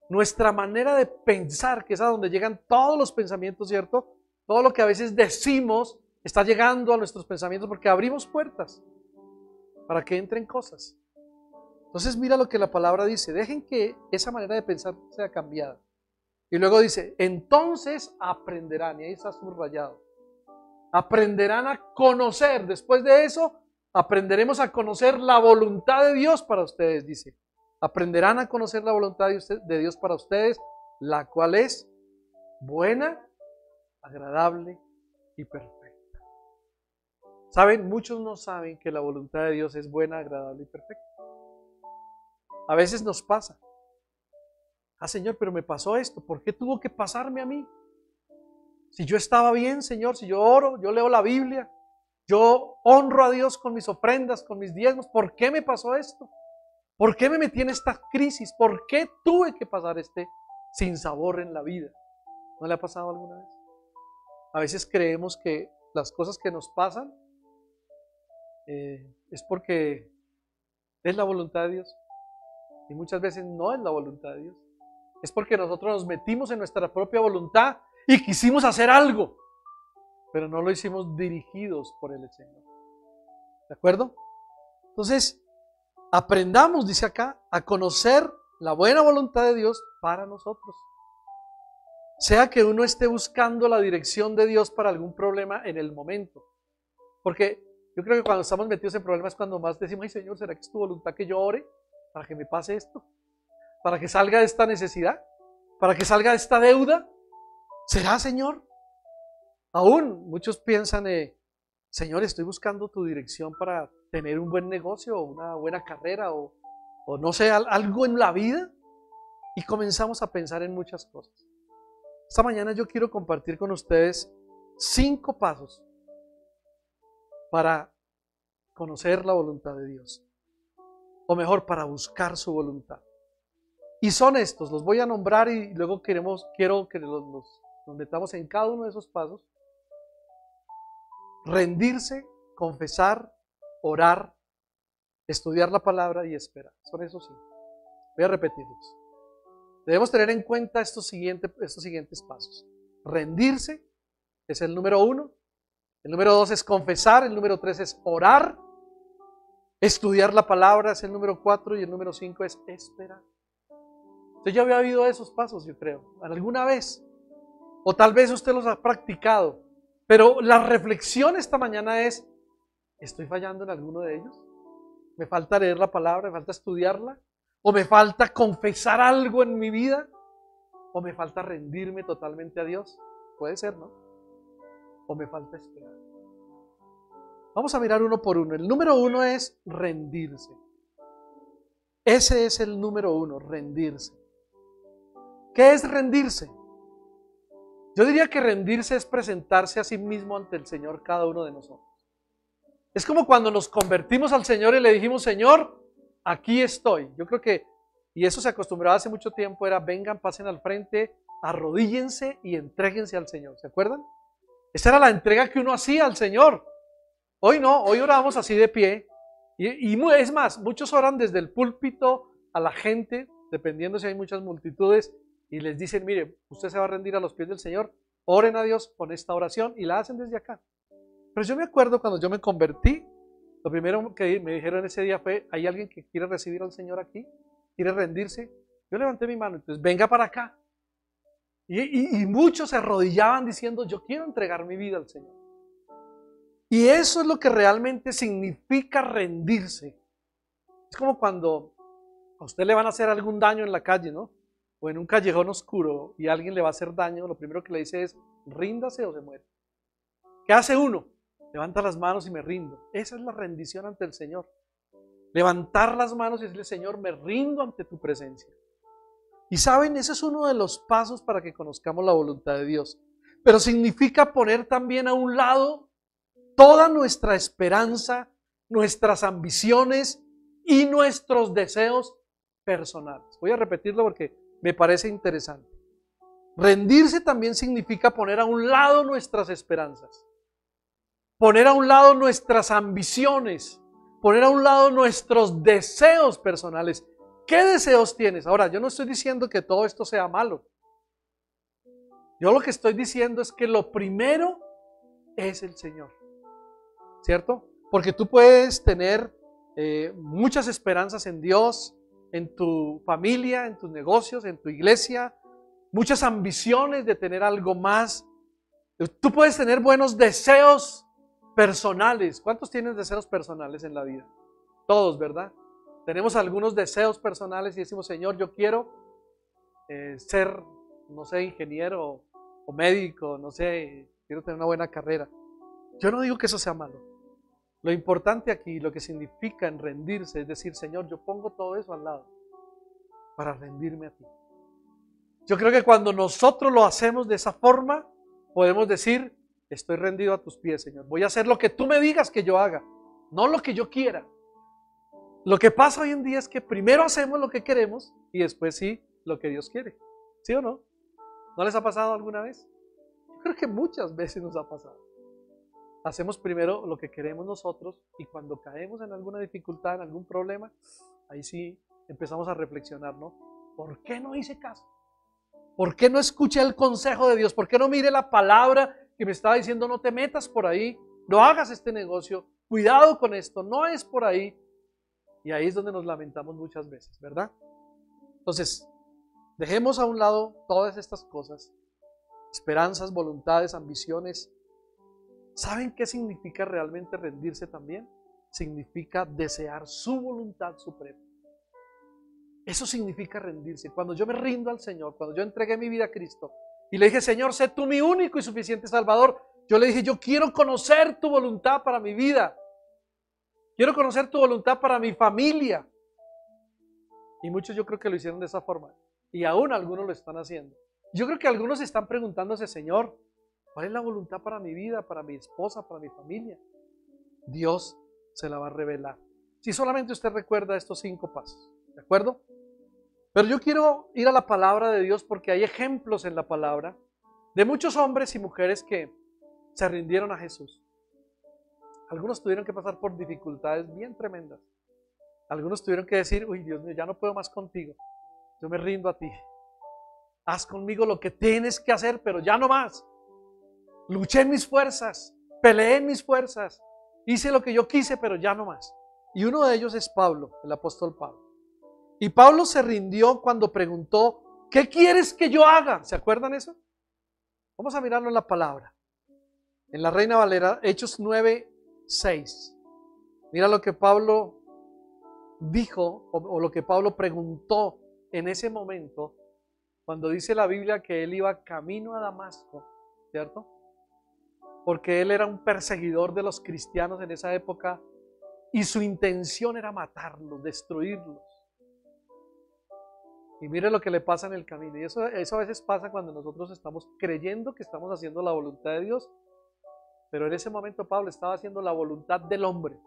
Nuestra manera de pensar, que es a donde llegan todos los pensamientos, ¿cierto? Todo lo que a veces decimos está llegando a nuestros pensamientos porque abrimos puertas para que entren cosas. Entonces mira lo que la palabra dice, dejen que esa manera de pensar sea cambiada. Y luego dice, entonces aprenderán, y ahí está subrayado, aprenderán a conocer, después de eso aprenderemos a conocer la voluntad de Dios para ustedes, dice. Aprenderán a conocer la voluntad de Dios para ustedes, la cual es buena, agradable y perfecta. ¿Saben? Muchos no saben que la voluntad de Dios es buena, agradable y perfecta. A veces nos pasa. Ah, Señor, pero me pasó esto. ¿Por qué tuvo que pasarme a mí? Si yo estaba bien, Señor, si yo oro, yo leo la Biblia, yo honro a Dios con mis ofrendas, con mis diezmos, ¿por qué me pasó esto? ¿Por qué me metí en esta crisis? ¿Por qué tuve que pasar este sinsabor en la vida? ¿No le ha pasado alguna vez? A veces creemos que las cosas que nos pasan es porque es la voluntad de Dios. Y muchas veces no es la voluntad de Dios. Es porque nosotros nos metimos en nuestra propia voluntad y quisimos hacer algo, pero no lo hicimos dirigidos por el Señor. ¿De acuerdo? Entonces, aprendamos, dice acá, a conocer la buena voluntad de Dios para nosotros. Sea que uno esté buscando la dirección de Dios para algún problema en el momento. Porque yo creo que cuando estamos metidos en problemas es cuando más decimos, ay Señor, ¿será que es tu voluntad que yo ore para que me pase esto? ¿Para que salga de esta necesidad? ¿Para que salga de esta deuda? ¿Será, Señor? Aún muchos piensan, Señor, estoy buscando tu dirección para tener un buen negocio o una buena carrera o no sé, algo en la vida. Y comenzamos a pensar en muchas cosas. Esta mañana yo quiero compartir con ustedes 5 pasos para conocer la voluntad de Dios. O mejor, para buscar su voluntad. Y son estos, los voy a nombrar y luego quiero que nos metamos en cada uno de esos pasos. Rendirse, confesar, orar, estudiar la palabra y esperar. Son esos 5. Voy a repetirlos. Debemos tener en cuenta estos siguientes pasos. Rendirse es el número 1. El número 2 es confesar. El número 3 es orar. Estudiar la palabra es el número 4. Y el número 5 es esperar. Usted ya había oído esos pasos, yo creo, alguna vez. O tal vez usted los ha practicado. Pero la reflexión esta mañana es, ¿estoy fallando en alguno de ellos? ¿Me falta leer la palabra? ¿Me falta estudiarla? ¿O me falta confesar algo en mi vida? ¿O me falta rendirme totalmente a Dios? Puede ser, ¿no? ¿O me falta esperar? Vamos a mirar uno por uno. El número uno es rendirse. Ese es el número uno, rendirse. ¿Qué es rendirse? Yo diría que rendirse es presentarse a sí mismo ante el Señor cada uno de nosotros. Es como cuando nos convertimos al Señor y le dijimos, Señor, aquí estoy. Yo creo que, y eso se acostumbraba hace mucho tiempo, era vengan, pasen al frente, arrodíllense y entréguense al Señor. ¿Se acuerdan? Esa era la entrega que uno hacía al Señor. Hoy no, hoy oramos así de pie. Y es más, muchos oran desde el púlpito a la gente, dependiendo si hay muchas multitudes, y les dicen, mire, usted se va a rendir a los pies del Señor, oren a Dios con esta oración, y la hacen desde acá. Pero yo me acuerdo cuando yo me convertí, lo primero que me dijeron ese día fue, ¿hay alguien que quiere recibir al Señor aquí? ¿Quiere rendirse? Yo levanté mi mano, entonces venga para acá. Y muchos se arrodillaban diciendo, yo quiero entregar mi vida al Señor. Y eso es lo que realmente significa rendirse. Es como cuando a usted le van a hacer algún daño en la calle, ¿no? O en un callejón oscuro y alguien le va a hacer daño, lo primero que le dice es, ríndase o se muere. ¿Qué hace uno? Levanta las manos y me rindo. Esa es la rendición ante el Señor. Levantar las manos y decirle, Señor, me rindo ante tu presencia. Y saben, ese es uno de los pasos para que conozcamos la voluntad de Dios. Pero significa poner también a un lado toda nuestra esperanza, nuestras ambiciones y nuestros deseos personales. Voy a repetirlo porque me parece interesante. Rendirse también significa poner a un lado nuestras esperanzas, poner a un lado nuestras ambiciones, poner a un lado nuestros deseos personales. ¿Qué deseos tienes? Ahora, yo no estoy diciendo que todo esto sea malo. Yo lo que estoy diciendo es que lo primero es el Señor. ¿Cierto? Porque tú puedes tener muchas esperanzas en Dios, en tu familia, en tus negocios, en tu iglesia, muchas ambiciones de tener algo más. Tú puedes tener buenos deseos personales. ¿Cuántos tienen deseos personales en la vida? Todos, ¿verdad? Tenemos algunos deseos personales y decimos, Señor, yo quiero ser, no sé, ingeniero o médico, no sé, quiero tener una buena carrera. Yo no digo que eso sea malo. Lo importante aquí, lo que significa en rendirse, es decir, Señor, yo pongo todo eso al lado para rendirme a ti. Yo creo que cuando nosotros lo hacemos de esa forma, podemos decir, estoy rendido a tus pies, Señor. Voy a hacer lo que tú me digas que yo haga, no lo que yo quiera. Lo que pasa hoy en día es que primero hacemos lo que queremos y después sí lo que Dios quiere. ¿Sí o no? ¿No les ha pasado alguna vez? Yo creo que muchas veces nos ha pasado. Hacemos primero lo que queremos nosotros y cuando caemos en alguna dificultad, en algún problema, ahí sí empezamos a reflexionar, ¿no? ¿Por qué no hice caso? ¿Por qué no escuché el consejo de Dios? ¿Por qué no mire la palabra que me estaba diciendo no te metas por ahí, no hagas este negocio, cuidado con esto, no es por ahí? Y ahí es donde nos lamentamos muchas veces, ¿verdad? Entonces, dejemos a un lado todas estas cosas, esperanzas, voluntades, ambiciones. ¿Saben qué significa realmente rendirse también? Significa desear su voluntad suprema. Eso significa rendirse. Cuando yo me rindo al Señor, cuando yo entregué mi vida a Cristo y le dije, Señor, sé tú mi único y suficiente Salvador, yo le dije, yo quiero conocer tu voluntad para mi vida. Quiero conocer tu voluntad para mi familia. Y muchos yo creo que lo hicieron de esa forma. Y aún algunos lo están haciendo. Yo creo que algunos están preguntándose, Señor, ¿cuál es la voluntad para mi vida, para mi esposa, para mi familia? Dios se la va a revelar. Si solamente usted recuerda estos 5 pasos. ¿De acuerdo? Pero yo quiero ir a la palabra de Dios porque hay ejemplos en la palabra de muchos hombres y mujeres que se rindieron a Jesús. Algunos tuvieron que pasar por dificultades bien tremendas. Algunos tuvieron que decir, uy, Dios mío, ya no puedo más contigo. Yo me rindo a ti. Haz conmigo lo que tienes que hacer, pero ya no más. Luché en mis fuerzas, peleé en mis fuerzas, hice lo que yo quise, pero ya no más. Y uno de ellos es Pablo, el apóstol Pablo. Y Pablo se rindió cuando preguntó, ¿qué quieres que yo haga? ¿Se acuerdan eso? Vamos a mirarlo en la palabra. En la Reina Valera, Hechos 9:6. Mira lo que Pablo dijo, o lo que Pablo preguntó en ese momento, cuando dice la Biblia que él iba camino a Damasco, ¿cierto? Porque él era un perseguidor de los cristianos en esa época y su intención era matarlos, destruirlos. Y mire lo que le pasa en el camino. Y eso a veces pasa cuando nosotros estamos creyendo que estamos haciendo la voluntad de Dios. Pero en ese momento Pablo estaba haciendo la voluntad del hombre.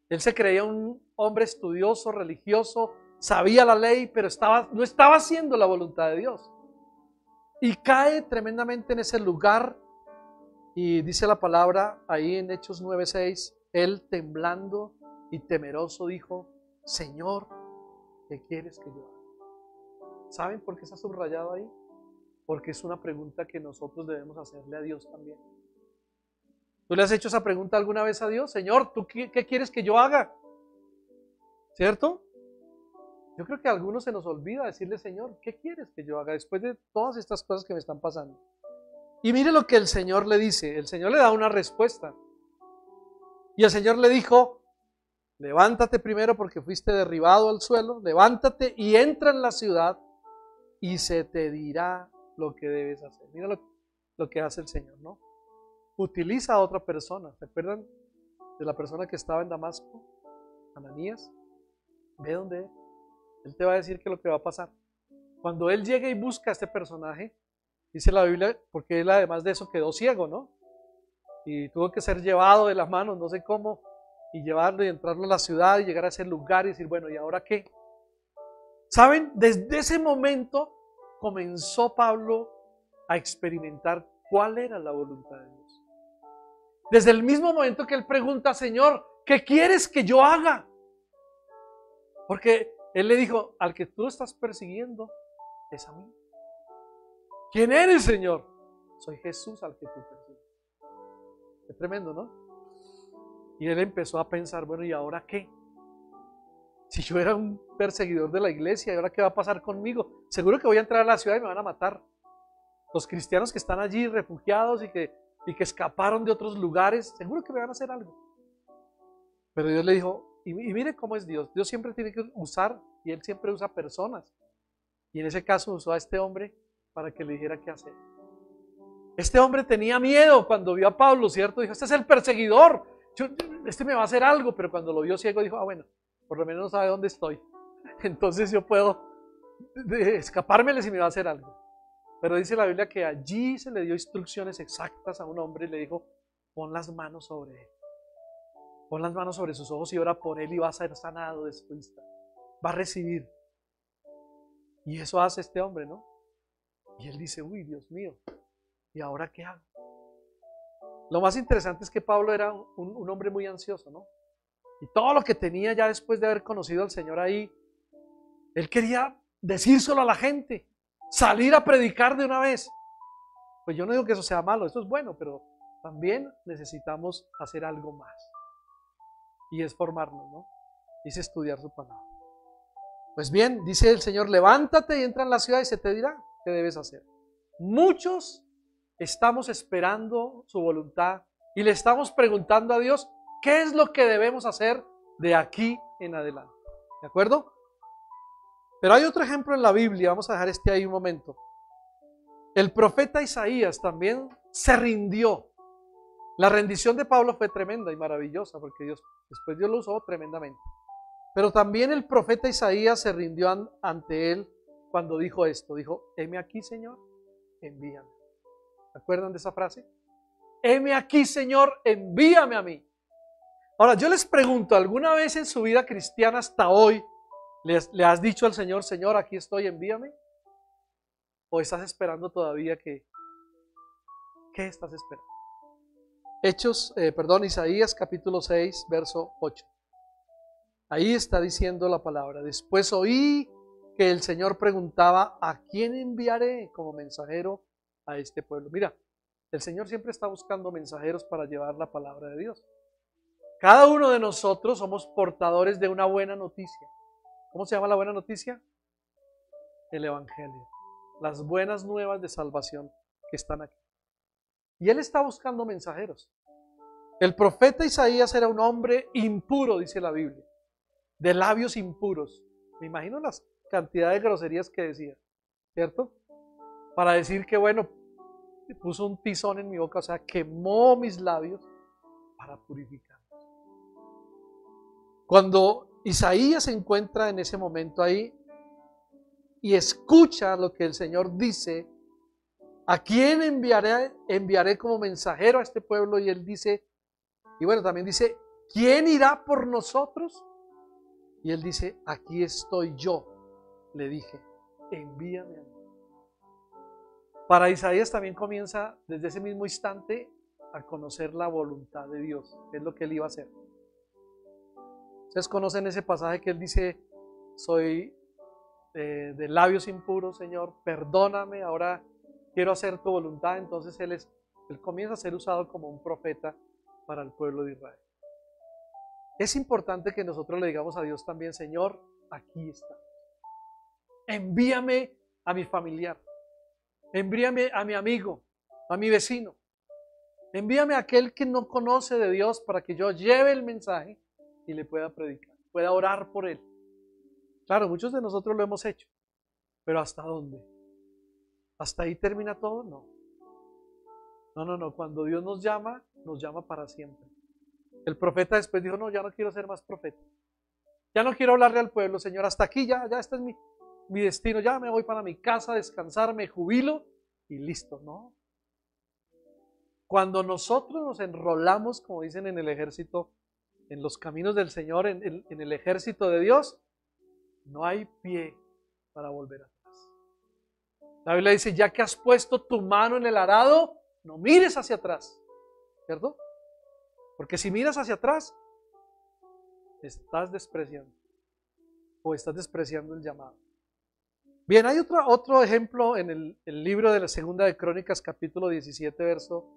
Él se creía un hombre estudioso, religioso, sabía la ley, pero no estaba haciendo la voluntad de Dios. Y cae tremendamente en ese lugar. Y dice la palabra ahí en Hechos 9:6, él temblando y temeroso dijo: Señor, ¿qué quieres que yo haga? ¿Saben por qué está subrayado ahí? Porque es una pregunta que nosotros debemos hacerle a Dios también. ¿Tú le has hecho esa pregunta alguna vez a Dios? Señor, ¿tú qué quieres que yo haga? ¿Cierto? Yo creo que a algunos se nos olvida decirle: Señor, ¿qué quieres que yo haga después de todas estas cosas que me están pasando? Y mire lo que el Señor le dice. El Señor le da una respuesta. Y el Señor le dijo: levántate primero porque fuiste derribado al suelo, levántate y entra en la ciudad y se te dirá lo que debes hacer. Mira lo que hace el Señor, ¿no? Utiliza a otra persona. ¿Se acuerdan de la persona que estaba en Damasco? Ananías. Ve dónde es. Él te va a decir que lo que va a pasar. Cuando él llegue y busca a este personaje, dice la Biblia, porque él además de eso quedó ciego, ¿no? Y tuvo que ser llevado de las manos, no sé cómo, y llevarlo y entrarlo a la ciudad y llegar a ese lugar y decir: bueno, ¿y ahora qué? ¿Saben? Desde ese momento comenzó Pablo a experimentar cuál era la voluntad de Dios. Desde el mismo momento que él pregunta: Señor, ¿qué quieres que yo haga? Porque él le dijo: al que tú estás persiguiendo es a mí. ¿Quién eres, Señor? Soy Jesús al que tú persigues. Qué tremendo, ¿no? Y él empezó a pensar: bueno, ¿y ahora qué? Si yo era un perseguidor de la iglesia, ¿y ahora qué va a pasar conmigo? Seguro que voy a entrar a la ciudad y me van a matar. Los cristianos que están allí refugiados y que escaparon de otros lugares, seguro que me van a hacer algo. Pero Dios le dijo, y mire cómo es Dios. Dios siempre tiene que usar, y Él siempre usa personas. Y en ese caso usó a este hombre para que le dijera qué hacer. Este hombre tenía miedo cuando vio a Pablo, ¿cierto? Dijo: este es el perseguidor, este me va a hacer algo. Pero cuando lo vio ciego dijo: bueno, por lo menos no sabe dónde estoy. Entonces yo puedo escapármele si me va a hacer algo. Pero dice la Biblia que allí se le dio instrucciones exactas a un hombre y le dijo: pon las manos sobre él. Pon las manos sobre sus ojos y ora por él y va a ser sanado de su vista. Va a recibir. Y eso hace este hombre, ¿no? Y él dice: uy, Dios mío, ¿y ahora qué hago? Lo más interesante es que Pablo era un hombre muy ansioso, ¿no? Y todo lo que tenía ya después de haber conocido al Señor ahí, él quería decírselo a la gente, salir a predicar de una vez. Pues yo no digo que eso sea malo, eso es bueno, pero también necesitamos hacer algo más. Y es formarnos, ¿no? Dice estudiar su palabra. Pues bien, dice el Señor: levántate y entra en la ciudad y se te dirá qué debes hacer. Muchos estamos esperando su voluntad y le estamos preguntando a Dios qué es lo que debemos hacer de aquí en adelante. ¿De acuerdo? Pero hay otro ejemplo en la Biblia, vamos a dejar este ahí un momento. El profeta Isaías también se rindió. La rendición de Pablo fue tremenda y maravillosa porque después Dios lo usó tremendamente. Pero también el profeta Isaías se rindió ante él cuando dijo esto. Dijo: heme aquí, Señor, envíame. ¿Se acuerdan de esa frase? Heme aquí, Señor, envíame a mí. Ahora, yo les pregunto, ¿alguna vez en su vida cristiana hasta hoy le has dicho al Señor: Señor, aquí estoy, envíame? ¿O estás esperando todavía qué estás esperando? Isaías capítulo 6, verso 8. Ahí está diciendo la palabra: después oí que el Señor preguntaba: ¿a quién enviaré como mensajero a este pueblo? Mira, el Señor siempre está buscando mensajeros para llevar la palabra de Dios. Cada uno de nosotros somos portadores de una buena noticia. ¿Cómo se llama la buena noticia? El Evangelio. Las buenas nuevas de salvación que están aquí. Y Él está buscando mensajeros. El profeta Isaías era un hombre impuro, dice la Biblia. de labios impuros. Me imagino las cantidades de groserías que decía, ¿cierto? Para decir que, bueno, puso un tizón en mi boca, o sea, quemó mis labios para purificarlos. Cuando Isaías se encuentra en ese momento ahí y escucha lo que el Señor dice, ¿a quién enviaré como mensajero a este pueblo? Y él dice, y bueno, también dice, ¿quién irá por nosotros? Y él dice, aquí estoy yo. Le dije, envíame a mí. Para Isaías también comienza desde ese mismo instante a conocer la voluntad de Dios, que es lo que él iba a hacer. Ustedes conocen ese pasaje que él dice, soy de labios impuros, Señor, perdóname, ahora quiero hacer tu voluntad. Entonces él comienza a ser usado como un profeta para el pueblo de Israel. Es importante que nosotros le digamos a Dios también, Señor, aquí está. Envíame a mi familiar, envíame a mi amigo, a mi vecino, envíame a aquel que no conoce de Dios para que yo lleve el mensaje y le pueda predicar, pueda orar por él. Claro, muchos de nosotros lo hemos hecho, pero ¿hasta dónde? ¿Hasta ahí termina todo? No. No. Cuando Dios nos llama para siempre. El profeta después dijo, no, ya no quiero ser más profeta. Ya no quiero hablarle al pueblo, Señor, hasta aquí, ya este es mi destino, ya me voy para mi casa a descansar, me jubilo y listo, ¿no? Cuando nosotros nos enrolamos, como dicen en el ejército, en los caminos del Señor, en el ejército de Dios, no hay pie para volver atrás. La Biblia dice, ya que has puesto tu mano en el arado, no mires hacia atrás, ¿cierto? Porque si miras hacia atrás, estás despreciando o estás despreciando el llamado. Bien, hay otro ejemplo en el libro de la Segunda de Crónicas, capítulo 17, verso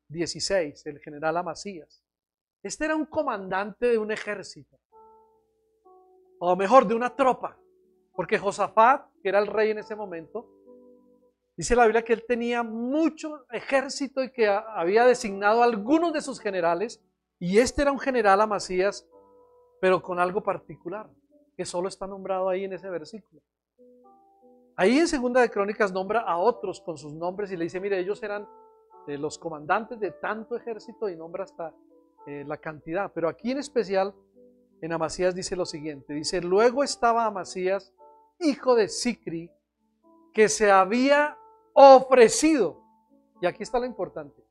16, el general Amasías. Este era un comandante de un ejército, o mejor, de una tropa, porque Josafat, que era el rey en ese momento, dice la Biblia que él tenía mucho ejército y que había designado a algunos de sus generales, y este era un general Amasías, pero con algo particular, que solo está nombrado ahí en ese versículo. Ahí en Segunda de Crónicas nombra a otros con sus nombres y le dice, mire, ellos eran los comandantes de tanto ejército y nombra hasta la cantidad. Pero aquí en especial, en Amasías dice lo siguiente, dice, luego estaba Amasías, hijo de Sicri, que se había ofrecido, y aquí está lo importante,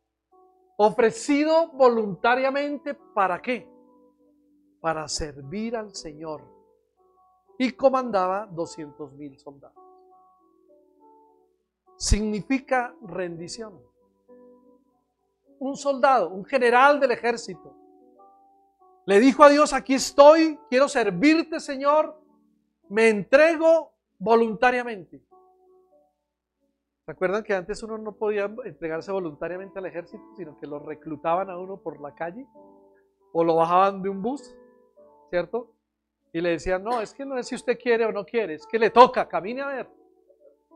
ofrecido voluntariamente, ¿para qué? Para servir al Señor, y comandaba 200,000 soldados. Significa rendición. Un soldado, un general del ejército, le dijo a Dios, aquí estoy, quiero servirte, Señor, me entrego voluntariamente. ¿Se acuerdan que antes uno no podía entregarse voluntariamente al ejército, sino que lo reclutaban a uno por la calle o lo bajaban de un bus, ¿cierto? Y le decían, no, es que no es si usted quiere o no quiere, es que le toca, camine a ver.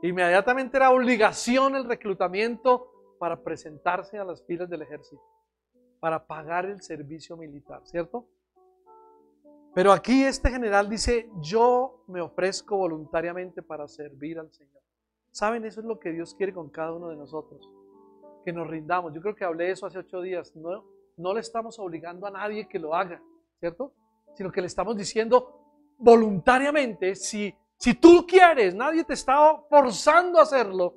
Inmediatamente era obligación el reclutamiento para presentarse a las filas del ejército, para pagar el servicio militar, ¿cierto? Pero aquí este general dice, yo me ofrezco voluntariamente para servir al Señor. ¿Saben? Eso es lo que Dios quiere con cada uno de nosotros, que nos rindamos. Yo creo que hablé de eso hace 8 días, no le estamos obligando a nadie que lo haga, ¿cierto? Sino que le estamos diciendo voluntariamente, si tú quieres, nadie te está forzando a hacerlo,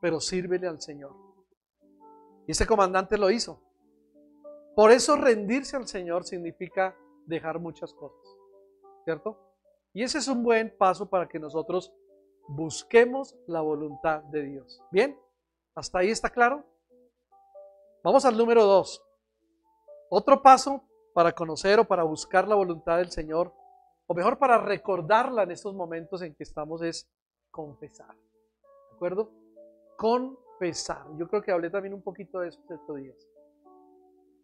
pero sírvele al Señor. Y ese comandante lo hizo. Por eso rendirse al Señor significa dejar muchas cosas, ¿cierto? Y ese es un buen paso para que nosotros busquemos la voluntad de Dios. ¿Bien? ¿Hasta ahí está claro? Vamos al número 2. Otro paso para conocer o para buscar la voluntad del Señor, o mejor para recordarla en estos momentos en que estamos, es confesar. ¿De acuerdo? Confesar. Yo creo que hablé también un poquito de eso estos días.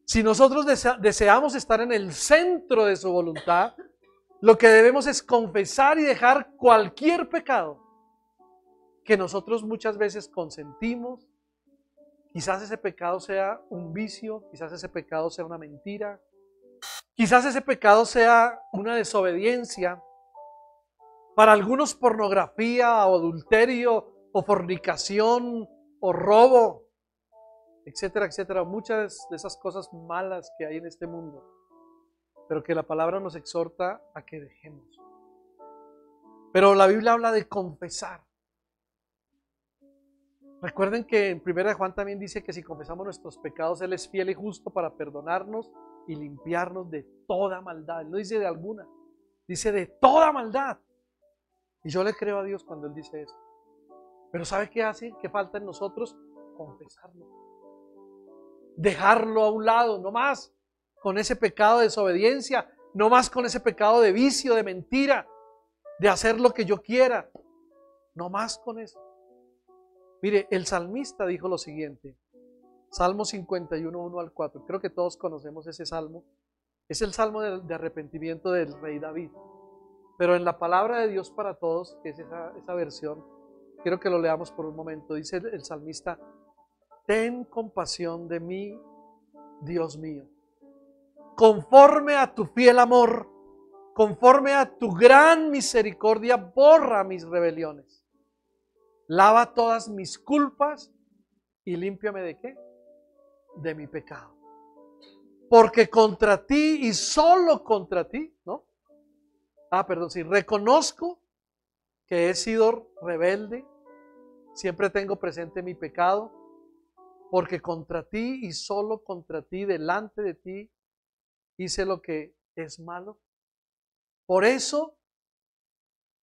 Si nosotros deseamos estar en el centro de su voluntad, lo que debemos es confesar y dejar cualquier pecado que nosotros muchas veces consentimos. Quizás ese pecado sea un vicio, quizás ese pecado sea una mentira, Quizás ese pecado sea una desobediencia, para algunos pornografía o adulterio o fornicación o robo, etcétera, etcétera. Muchas de esas cosas malas que hay en este mundo, pero que la palabra nos exhorta a que dejemos. Pero la Biblia habla de confesar. Recuerden que en 1 Juan también dice que si confesamos nuestros pecados, Él es fiel y justo para perdonarnos y limpiarnos de toda maldad. Él no dice de alguna, dice de toda maldad. Y yo le creo a Dios cuando Él dice eso. Pero ¿sabe qué hace? ¿Qué falta en nosotros? Confesarlo. Dejarlo a un lado, no más con ese pecado de desobediencia, no más con ese pecado de vicio, de mentira, de hacer lo que yo quiera. No más con eso. Mire, el salmista dijo lo siguiente, Salmo 51, 1 al 4. Creo que todos conocemos ese salmo. Es el salmo de arrepentimiento del rey David. Pero en la palabra de Dios para todos, que es esa versión, quiero que lo leamos por un momento. Dice el salmista, ten compasión de mí, Dios mío. Conforme a tu fiel amor, conforme a tu gran misericordia, borra mis rebeliones. Lava todas mis culpas y límpiame ¿de qué? De mi pecado. Porque contra ti y solo contra ti, ¿no? Sí, reconozco que he sido rebelde, siempre tengo presente mi pecado, porque contra ti y solo contra ti, delante de ti, hice lo que es malo. Por eso,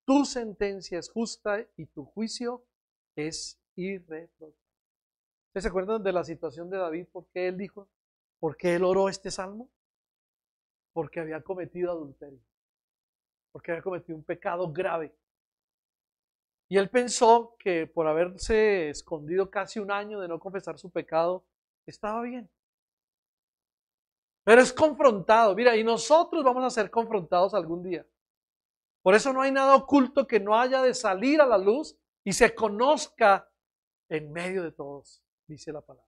tu sentencia es justa y tu juicio es irreprochable. ¿Ustedes se acuerdan de la situación de David? ¿Por qué él dijo? ¿Por qué él oró este salmo? Porque había cometido adulterio. Porque había cometido un pecado grave. Y él pensó que por haberse escondido casi un año de no confesar su pecado, estaba bien. Pero es confrontado. Mira, y nosotros vamos a ser confrontados algún día. Por eso no hay nada oculto que no haya de salir a la luz y se conozca en medio de todos, dice la palabra.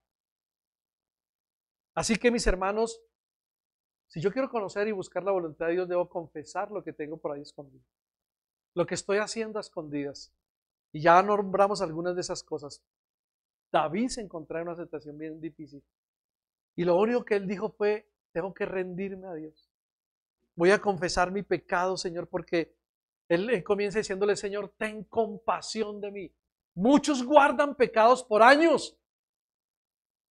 Así que mis hermanos, si yo quiero conocer y buscar la voluntad de Dios, debo confesar lo que tengo por ahí escondido. Lo que estoy haciendo a escondidas. Y ya nombramos algunas de esas cosas. David se encontraba en una situación bien difícil. Y lo único que él dijo fue, tengo que rendirme a Dios. Voy a confesar mi pecado, Señor, porque él comienza diciéndole, Señor, ten compasión de mí. Muchos guardan pecados por años,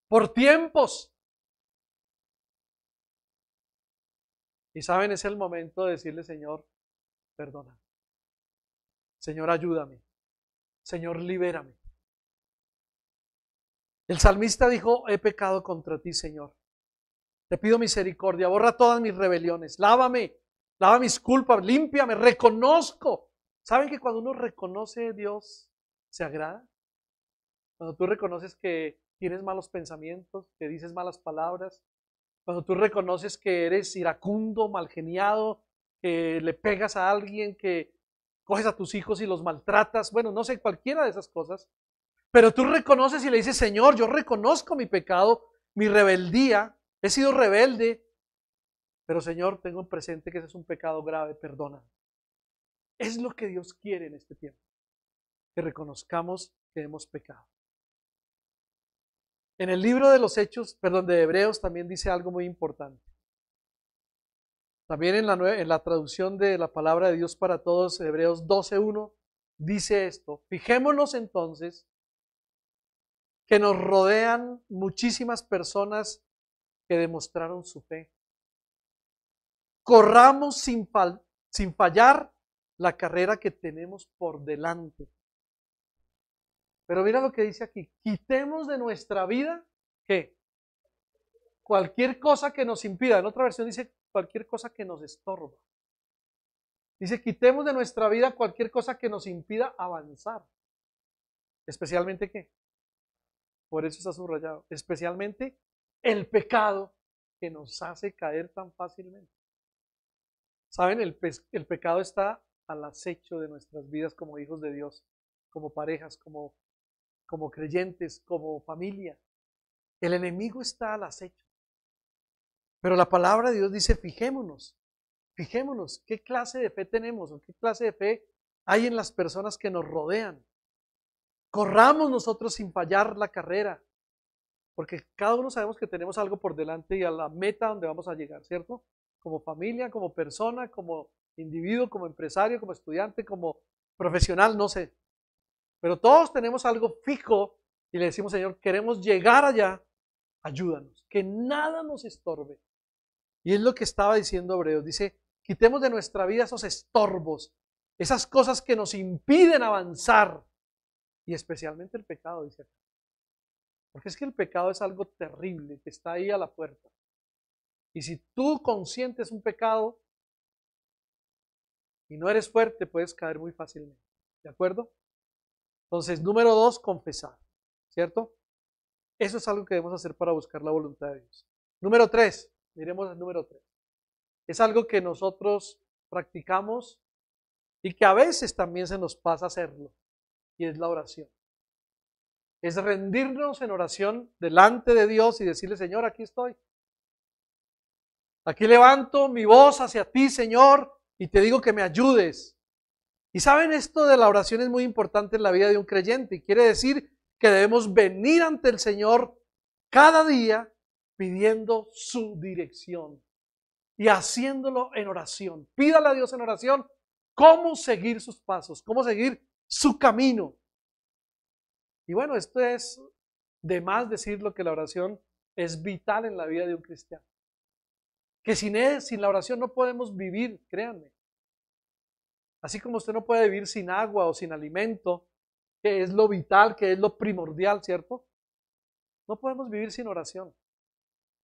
por tiempos. Y saben, es el momento de decirle, Señor, perdona. Señor, ayúdame. Señor, libérame. El salmista dijo, he pecado contra ti, Señor. Te pido misericordia, borra todas mis rebeliones, lávame, lava mis culpas, límpiame, reconozco. ¿Saben que cuando uno reconoce, Dios se agrada? Cuando tú reconoces que tienes malos pensamientos, que dices malas palabras, cuando tú reconoces que eres iracundo, malgeniado, que le pegas a alguien, que coges a tus hijos y los maltratas, bueno, no sé, cualquiera de esas cosas, pero tú reconoces y le dices, Señor, yo reconozco mi pecado, mi rebeldía, he sido rebelde, pero Señor, tengo presente que ese es un pecado grave, perdona. Es lo que Dios quiere en este tiempo, que reconozcamos que hemos pecado. En el libro de los Hechos, de Hebreos también dice algo muy importante. También en la traducción de la palabra de Dios para todos, Hebreos 12:1, dice esto, fijémonos entonces que nos rodean muchísimas personas que demostraron su fe. Corramos sin fallar la carrera que tenemos por delante. Pero mira lo que dice aquí, quitemos de nuestra vida, ¿qué? Cualquier cosa que nos impida. En otra versión dice cualquier cosa que nos estorba. Dice, quitemos de nuestra vida cualquier cosa que nos impida avanzar. Especialmente ¿qué? Por eso está subrayado. Especialmente el pecado que nos hace caer tan fácilmente. ¿Saben? El pecado está al acecho de nuestras vidas como hijos de Dios, como parejas, como creyentes, como familia. El enemigo está al acecho. Pero la palabra de Dios dice, fijémonos, qué clase de fe tenemos o qué clase de fe hay en las personas que nos rodean. Corramos nosotros sin fallar la carrera, porque cada uno sabemos que tenemos algo por delante y a la meta donde vamos a llegar, ¿cierto? Como familia, como persona, como individuo, como empresario, como estudiante, como profesional, no sé. Pero todos tenemos algo fijo y le decimos, Señor, queremos llegar allá, ayúdanos, que nada nos estorbe. Y es lo que estaba diciendo Hebreos, dice, quitemos de nuestra vida esos estorbos, esas cosas que nos impiden avanzar, y especialmente el pecado, dice acá. Porque es que el pecado es algo terrible, que está ahí a la puerta. Y si tú consientes un pecado y no eres fuerte, puedes caer muy fácilmente. ¿De acuerdo? Entonces, número 2, confesar. ¿Cierto? Eso es algo que debemos hacer para buscar la voluntad de Dios. Número 3, miremos el número 3. Es algo que nosotros practicamos y que a veces también se nos pasa hacerlo. Y es la oración. Es rendirnos en oración delante de Dios y decirle, Señor, aquí estoy. Aquí levanto mi voz hacia ti, Señor, y te digo que me ayudes. Y saben, esto de la oración es muy importante en la vida de un creyente y quiere decir que debemos venir ante el Señor cada día pidiendo su dirección y haciéndolo en oración. Pídale a Dios en oración cómo seguir sus pasos, cómo seguir su camino. Y bueno, esto es de más decirlo que la oración es vital en la vida de un cristiano. Que sin la oración no podemos vivir, créanme. Así como usted no puede vivir sin agua o sin alimento, que es lo vital, que es lo primordial, ¿cierto? No podemos vivir sin oración.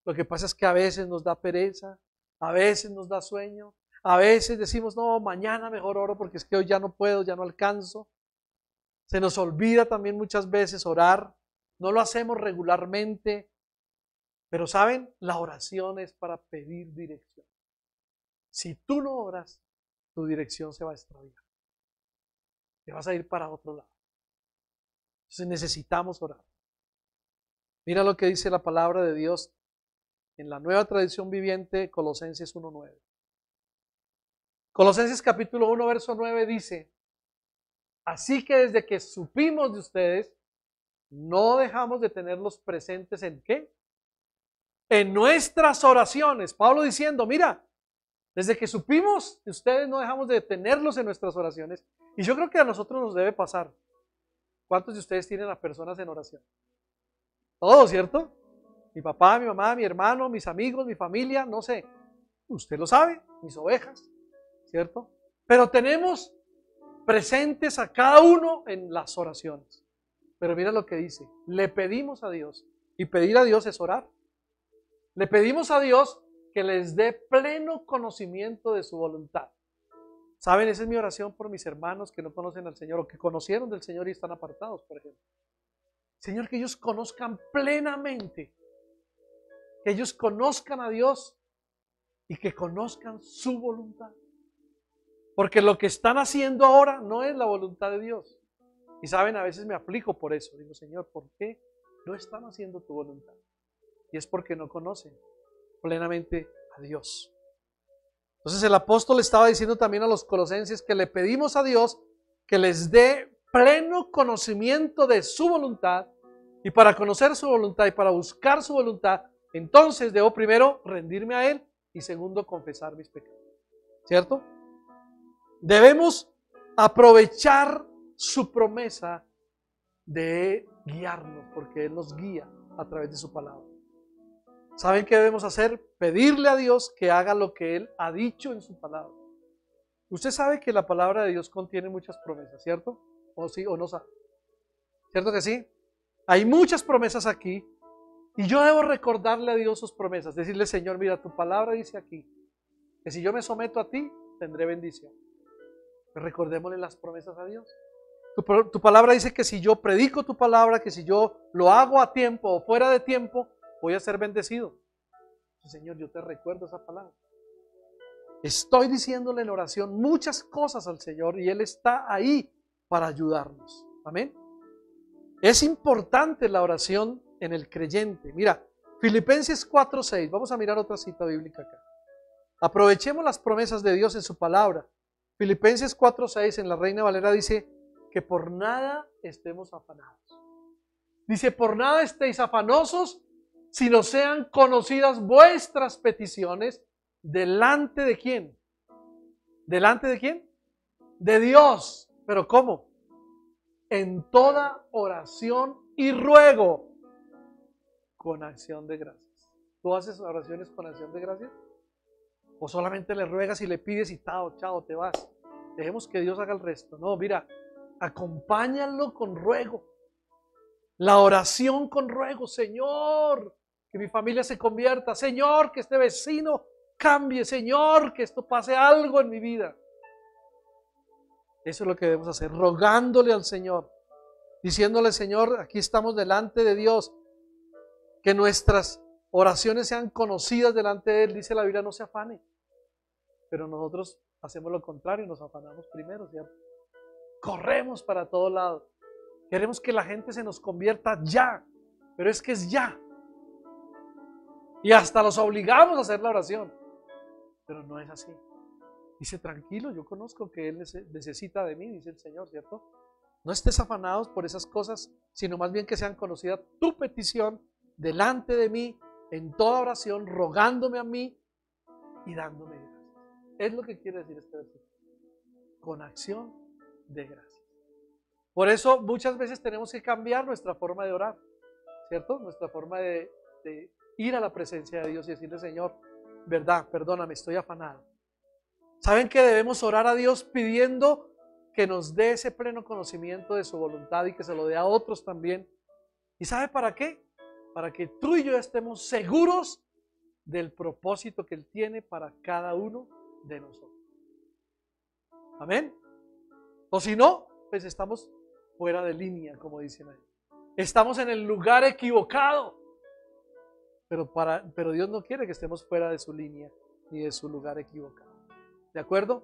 Lo que pasa es que a veces nos da pereza, a veces nos da sueño, a veces decimos, no, mañana mejor oro porque es que hoy ya no puedo, ya no alcanzo. Se nos olvida también muchas veces orar, no lo hacemos regularmente, pero ¿saben? La oración es para pedir dirección. Si tú no oras, tu dirección se va a extraviar. Te vas a ir para otro lado. Entonces necesitamos orar. Mira lo que dice la palabra de Dios en la Nueva Tradición Viviente, Colosenses 1:9. Colosenses capítulo 1, verso 9 dice, así que desde que supimos de ustedes, no dejamos de tenerlos presentes ¿en qué? En nuestras oraciones. Pablo diciendo, mira, desde que supimos de ustedes, no dejamos de tenerlos en nuestras oraciones. Y yo creo que a nosotros nos debe pasar. ¿Cuántos de ustedes tienen a personas en oración? Todos, ¿cierto? Mi papá, mi mamá, mi hermano, mis amigos, mi familia, no sé. Usted lo sabe, mis ovejas, ¿cierto? Pero tenemos presentes a cada uno en las oraciones. Pero mira lo que dice, le pedimos a Dios, y pedir a Dios es orar. Le pedimos a Dios que les dé pleno conocimiento de su voluntad. ¿Saben? Esa es mi oración por mis hermanos que no conocen al Señor o que conocieron del Señor y están apartados, por ejemplo. Señor, que ellos conozcan plenamente, que ellos conozcan a Dios y que conozcan su voluntad. Porque lo que están haciendo ahora no es la voluntad de Dios. Y saben, a veces me aplico por eso. Digo, Señor, ¿por qué no están haciendo tu voluntad? Y es porque no conocen plenamente a Dios. Entonces el apóstol estaba diciendo también a los colosenses que le pedimos a Dios que les dé pleno conocimiento de su voluntad, y para conocer su voluntad y para buscar su voluntad, entonces debo primero rendirme a Él y segundo confesar mis pecados. ¿Cierto? Debemos aprovechar su promesa de guiarnos, porque Él nos guía a través de su palabra. ¿Saben qué debemos hacer? Pedirle a Dios que haga lo que Él ha dicho en su palabra. Usted sabe que la palabra de Dios contiene muchas promesas, ¿cierto? ¿O sí o no sabe? ¿Cierto que sí? Hay muchas promesas aquí y yo debo recordarle a Dios sus promesas. Decirle, Señor, mira, tu palabra dice aquí que si yo me someto a ti, tendré bendición. Pero recordémosle las promesas a Dios. Tu palabra dice que si yo predico tu palabra, que si yo lo hago a tiempo o fuera de tiempo, voy a ser bendecido. Señor, yo te recuerdo esa palabra. Estoy diciéndole en oración muchas cosas al Señor y Él está ahí para ayudarnos. Amén. Es importante la oración en el creyente. Mira, Filipenses 4:6. Vamos a mirar otra cita bíblica acá. Aprovechemos las promesas de Dios en su palabra. Filipenses 4:6 en la Reina Valera dice que por nada estemos afanados. Dice, por nada estéis afanosos, sino sean conocidas vuestras peticiones delante de quién. ¿Delante de quién? De Dios. ¿Pero cómo? En toda oración y ruego con acción de gracias. ¿Tú haces oraciones con acción de gracias? ¿O solamente le ruegas y le pides y chao, te vas? Dejemos que Dios haga el resto. No, mira, acompáñalo con ruego. La oración con ruego. Señor, que mi familia se convierta. Señor, que este vecino cambie. Señor, que esto pase algo en mi vida. Eso es lo que debemos hacer, rogándole al Señor, diciéndole, Señor, aquí estamos delante de Dios, que nuestras oraciones sean conocidas delante de Él. Dice la Biblia, no se afane, pero nosotros hacemos lo contrario, nos afanamos primero, ¿cierto? Corremos para todos lados, queremos que la gente se nos convierta ya, pero es que es ya, y hasta los obligamos a hacer la oración, pero no es así. Dice, tranquilo, yo conozco que Él necesita de mí, dice el Señor, ¿cierto? No estés afanados por esas cosas, sino más bien que sean conocidas tu petición delante de mí, en toda oración, rogándome a mí y dándome gracias. Es lo que quiere decir este versículo. Con acción de gracias. Por eso muchas veces tenemos que cambiar nuestra forma de orar, ¿cierto? Nuestra forma de ir a la presencia de Dios y decirle, Señor, verdad, perdóname, estoy afanado. ¿Saben que debemos orar a Dios pidiendo que nos dé ese pleno conocimiento de su voluntad y que se lo dé a otros también? ¿Y sabe para qué? Para que tú y yo estemos seguros del propósito que Él tiene para cada uno de nosotros. Amén. O si no, pues estamos fuera de línea, como dicen ahí. Estamos en el lugar equivocado. Pero Dios no quiere que estemos fuera de su línea ni de su lugar equivocado. ¿De acuerdo?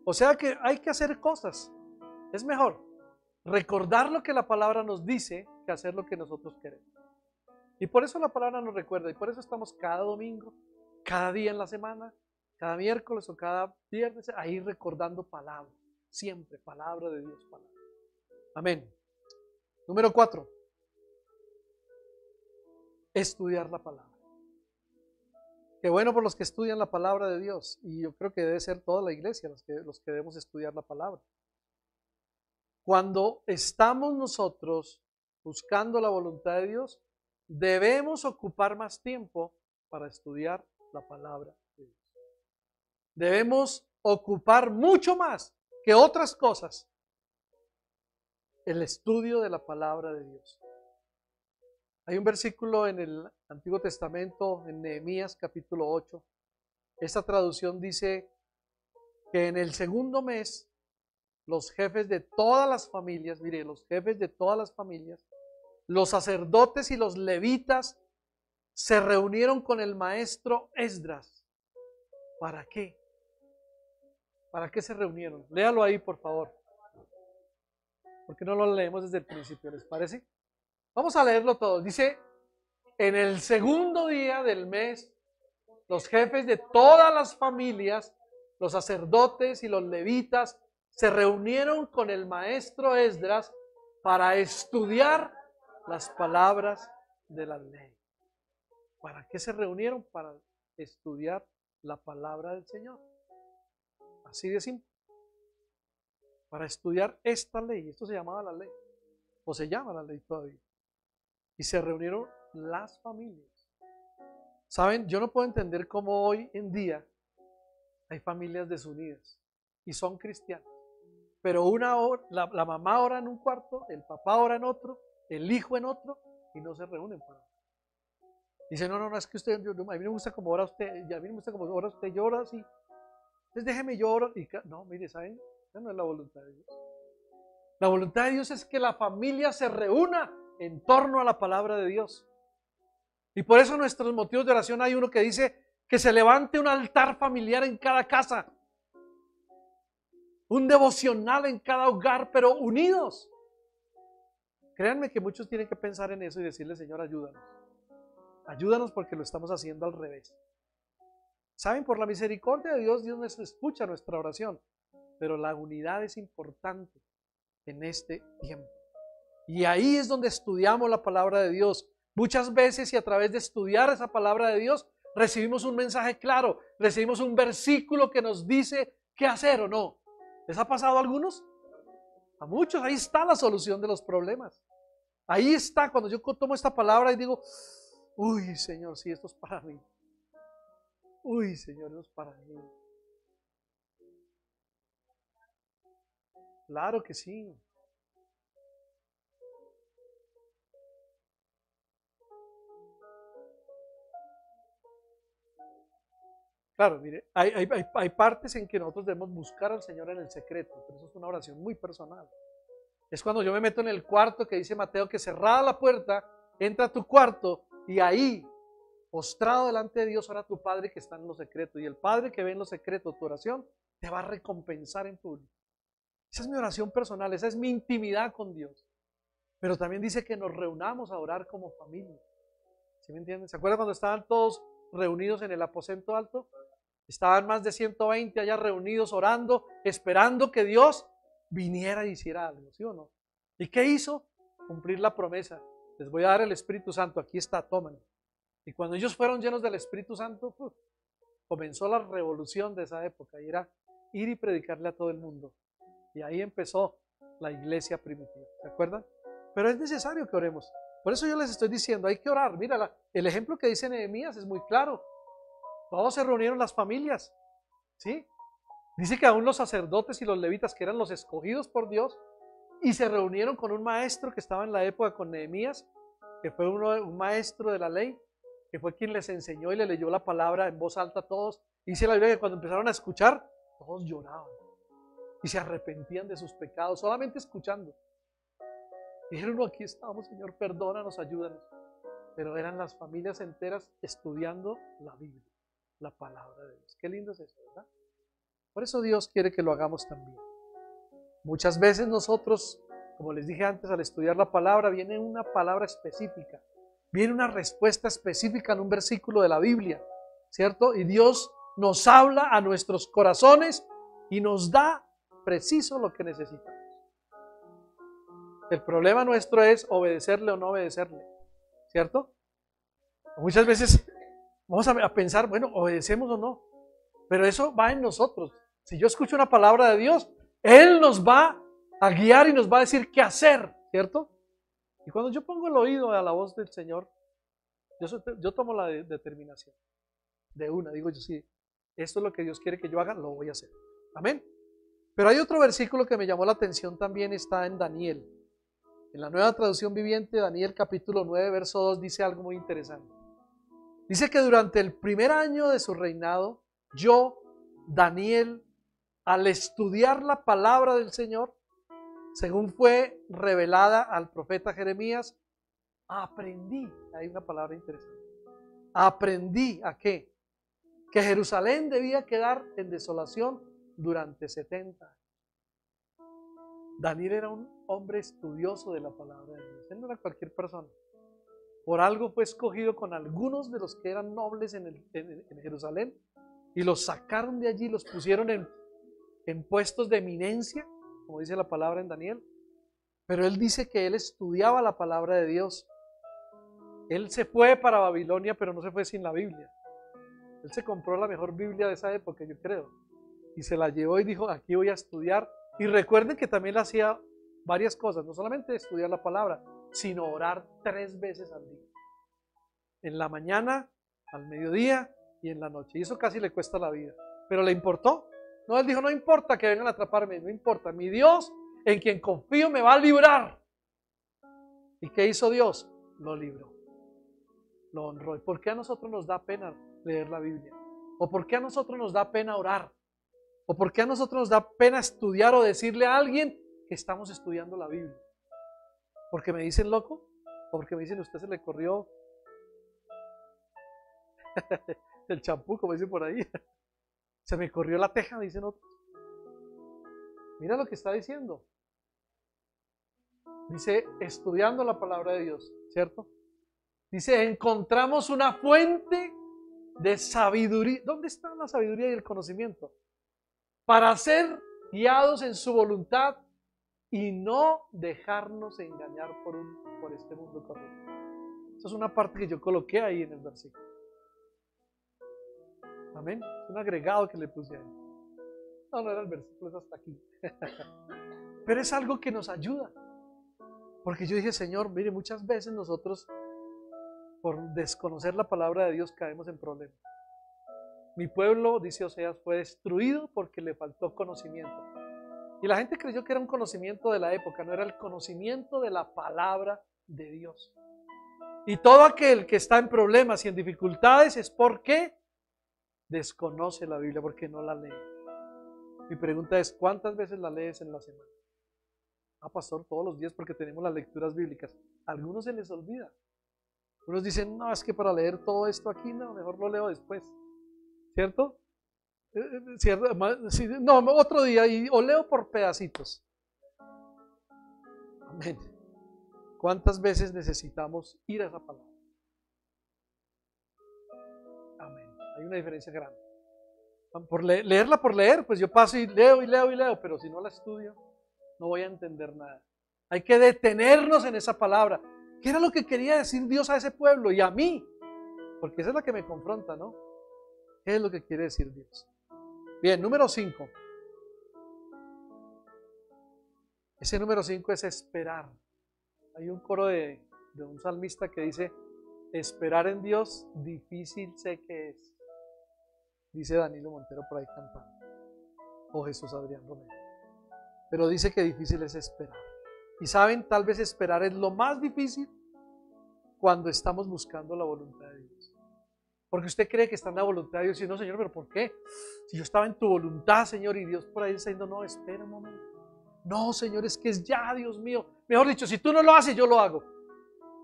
O sea que hay que hacer cosas. Es mejor recordar lo que la palabra nos dice que hacer lo que nosotros queremos. Y por eso la palabra nos recuerda. Y por eso estamos cada domingo, cada día en la semana, cada miércoles o cada viernes, ahí recordando palabra. Siempre palabra de Dios, palabra. Amén. Número 4. Estudiar la palabra. Qué bueno por los que estudian la palabra de Dios. Y yo creo que debe ser toda la iglesia los que debemos estudiar la palabra. Cuando estamos nosotros buscando la voluntad de Dios, debemos ocupar más tiempo para estudiar la palabra de Dios. Debemos ocupar mucho más que otras cosas el estudio de la palabra de Dios. Hay un versículo en el Antiguo Testamento, en Nehemías capítulo 8. Esta traducción dice que en el segundo mes, los jefes de todas las familias, mire, los jefes de todas las familias, los sacerdotes y los levitas se reunieron con el maestro Esdras. ¿Para qué? ¿Para qué se reunieron? Léalo ahí, por favor. ¿Por qué no lo leemos desde el principio? ¿Les parece? Vamos a leerlo todo. Dice, en el segundo día del mes, los jefes de todas las familias, los sacerdotes y los levitas, se reunieron con el maestro Esdras para estudiar las palabras de la ley. ¿Para qué se reunieron? Para estudiar la palabra del Señor. Así de simple. Para estudiar esta ley. Esto se llamaba la ley. O se llama la ley todavía. Y se reunieron las familias. Saben, yo no puedo entender cómo hoy en día hay familias desunidas y son cristianas. Pero la mamá ora en un cuarto, el papá ora en otro, el hijo en otro, y no se reúnen para orar. Dice, no, es que usted, a mí no me gusta como ora usted, y a mí no me gusta como ora usted, yo oro así. Entonces déjeme yo oro. No, mire, ¿saben? Esa no es la voluntad de Dios. La voluntad de Dios es que la familia se reúna en torno a la palabra de Dios. Y por eso nuestros motivos de oración hay uno que dice que se levante un altar familiar en cada casa. Un devocional en cada hogar, pero unidos. Créanme que muchos tienen que pensar en eso y decirle, Señor, ayúdanos. Ayúdanos porque lo estamos haciendo al revés. Saben, por la misericordia de Dios, Dios nos escucha nuestra oración, pero la unidad es importante en este tiempo. Y ahí es donde estudiamos la palabra de Dios. Muchas veces, y a través de estudiar esa palabra de Dios, recibimos un mensaje claro, recibimos un versículo que nos dice qué hacer o no. ¿Les ha pasado a algunos? A muchos. Ahí está la solución de los problemas. Ahí está, cuando yo tomo esta palabra y digo, uy, Señor, sí, esto es para mí. Uy, Señor, esto es para mí. Claro que sí. Claro, mire, hay partes en que nosotros debemos buscar al Señor en el secreto, pero eso es una oración muy personal. Es cuando yo me meto en el cuarto que dice Mateo que cerrada la puerta, entra a tu cuarto y ahí, postrado delante de Dios, ora tu Padre que está en lo secreto. Y el Padre que ve en lo secreto tu oración, te va a recompensar en público. Esa es mi oración personal, esa es mi intimidad con Dios. Pero también dice que nos reunamos a orar como familia. ¿Sí me entienden? ¿Se acuerdan cuando estaban todos reunidos en el aposento alto? Estaban más de 120 allá reunidos orando, esperando que Dios viniera y hiciera algo, ¿sí o no? ¿Y qué hizo? Cumplir la promesa. Les voy a dar el Espíritu Santo, aquí está, tomen. Y cuando ellos fueron llenos del Espíritu Santo, comenzó la revolución de esa época, y era ir y predicarle a todo el mundo. Y ahí empezó la iglesia primitiva, ¿se acuerdan? Pero es necesario que oremos. Por eso yo les estoy diciendo, hay que orar. Mira, el ejemplo que dice Nehemías es muy claro. Todos se reunieron las familias, ¿sí? Dice que aún los sacerdotes y los levitas, que eran los escogidos por Dios, y se reunieron con un maestro que estaba en la época con Nehemías, que fue un maestro de la ley, que fue quien les enseñó y le leyó la palabra en voz alta a todos. Dice la Biblia que cuando empezaron a escuchar, todos lloraban y se arrepentían de sus pecados, solamente escuchando. Dijeron, no, aquí estamos, Señor, perdónanos, ayúdanos. Pero eran las familias enteras estudiando la Biblia, la palabra de Dios. Qué lindo es eso, ¿verdad? Por eso Dios quiere que lo hagamos también. Muchas veces nosotros, como les dije antes, al estudiar la palabra, viene una palabra específica, viene una respuesta específica en un versículo de la Biblia, ¿cierto? Y Dios nos habla a nuestros corazones y nos da preciso lo que necesitamos. El problema nuestro es obedecerle o no obedecerle, ¿cierto? Muchas veces vamos a pensar, bueno, obedecemos o no, pero eso va en nosotros. Si yo escucho una palabra de Dios, Él nos va a guiar y nos va a decir qué hacer, ¿cierto? Y cuando yo pongo el oído a la voz del Señor, yo tomo la determinación de una, digo yo, sí, esto es lo que Dios quiere que yo haga, lo voy a hacer. Amén. Pero hay otro versículo que me llamó la atención también, está en Daniel. En la Nueva Traducción Viviente, Daniel capítulo 9, verso 2, dice algo muy interesante. Dice que durante el primer año de su reinado, yo, Daniel, al estudiar la palabra del Señor, según fue revelada al profeta Jeremías, aprendí, hay una palabra interesante, aprendí ¿a qué? Que Jerusalén debía quedar en desolación durante 70 años. Daniel era un hombre estudioso de la palabra de Dios, él no era cualquier persona. Por algo fue escogido con algunos de los que eran nobles en Jerusalén y los sacaron de allí, los pusieron en puestos de eminencia, como dice la palabra en Daniel. Pero él dice que él estudiaba la palabra de Dios. Él se fue para Babilonia, pero no se fue sin la Biblia. Él se compró la mejor Biblia de esa época, yo creo, y se la llevó y dijo, aquí voy a estudiar. Y recuerden que también hacía varias cosas, no solamente estudiar la palabra, sino orar 3 veces al día. En la mañana, al mediodía y en la noche. Y eso casi le cuesta la vida. Pero le importó. No, él dijo, no importa que vengan a atraparme, no importa. Mi Dios, en quien confío, me va a librar. ¿Y qué hizo Dios? Lo libró. Lo honró. ¿Y por qué a nosotros nos da pena leer la Biblia? ¿O por qué a nosotros nos da pena orar? ¿O por qué a nosotros nos da pena estudiar o decirle a alguien que estamos estudiando la Biblia? ¿Porque me dicen loco? ¿O porque me dicen usted se le corrió el champú, como dicen por ahí? Se me corrió la teja, dicen otros. Mira lo que está diciendo. Dice, estudiando la palabra de Dios, ¿cierto? Dice, encontramos una fuente de sabiduría. ¿Dónde está la sabiduría y el conocimiento? Para ser guiados en su voluntad y no dejarnos engañar por este mundo corrupto. Esa es una parte que yo coloqué ahí en el versículo. Amén. Es un agregado que le puse ahí. No era el versículo, es hasta aquí. Pero es algo que nos ayuda. Porque yo dije, Señor, mire, muchas veces nosotros, por desconocer la palabra de Dios, caemos en problemas. Mi pueblo, dice Oseas, fue destruido porque le faltó conocimiento. Y la gente creyó que era un conocimiento de la época, no era el conocimiento de la palabra de Dios. Y todo aquel que está en problemas y en dificultades es porque desconoce la Biblia, porque no la lee. Mi pregunta es, ¿cuántas veces la lees en la semana? Pastor, todos los días, porque tenemos las lecturas bíblicas. A algunos se les olvida. Unos dicen, no, es que para leer todo esto aquí, no, mejor lo leo después. ¿Cierto? ¿Cierto? No, otro día, o leo por pedacitos. Amén. ¿Cuántas veces necesitamos ir a esa palabra? Amén. Hay una diferencia grande. Por leerla por leer, pues yo paso y leo y leo y leo, pero si no la estudio, no voy a entender nada. Hay que detenernos en esa palabra. ¿Qué era lo que quería decir Dios a ese pueblo y a mí? Porque esa es la que me confronta, ¿no? ¿Qué es lo que quiere decir Dios? Bien, número 5. Ese número 5 es esperar. Hay un coro de un salmista que dice, esperar en Dios difícil sé que es. Dice Danilo Montero por ahí cantando. O Jesús Adrián Romero. Pero dice que difícil es esperar. Y saben, tal vez esperar es lo más difícil cuando estamos buscando la voluntad de Dios. Porque usted cree que está en la voluntad de Dios y no, Señor, pero ¿por qué? Si yo estaba en tu voluntad, Señor, y Dios por ahí diciendo, no, espera un momento. No, Señor, es que es ya, Dios mío. Mejor dicho, si tú no lo haces, yo lo hago.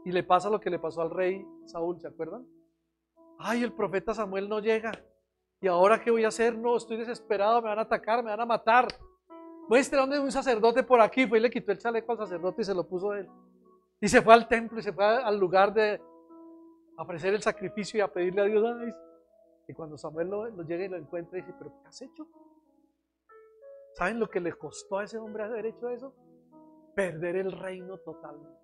Y le pasa lo que le pasó al rey Saúl, ¿se acuerdan? Ay, el profeta Samuel no llega. ¿Y ahora qué voy a hacer? No, estoy desesperado, me van a atacar, me van a matar. Muestre dónde hay un sacerdote por aquí. Fue y le quitó el chaleco al sacerdote y se lo puso él. Y se fue al templo y se fue al lugar de ofrecer el sacrificio y a pedirle a Dios. Ay. Y cuando Samuel lo llega y lo encuentra, dice, ¿pero qué has hecho? ¿Saben lo que le costó a ese hombre haber hecho eso? Perder el reino totalmente.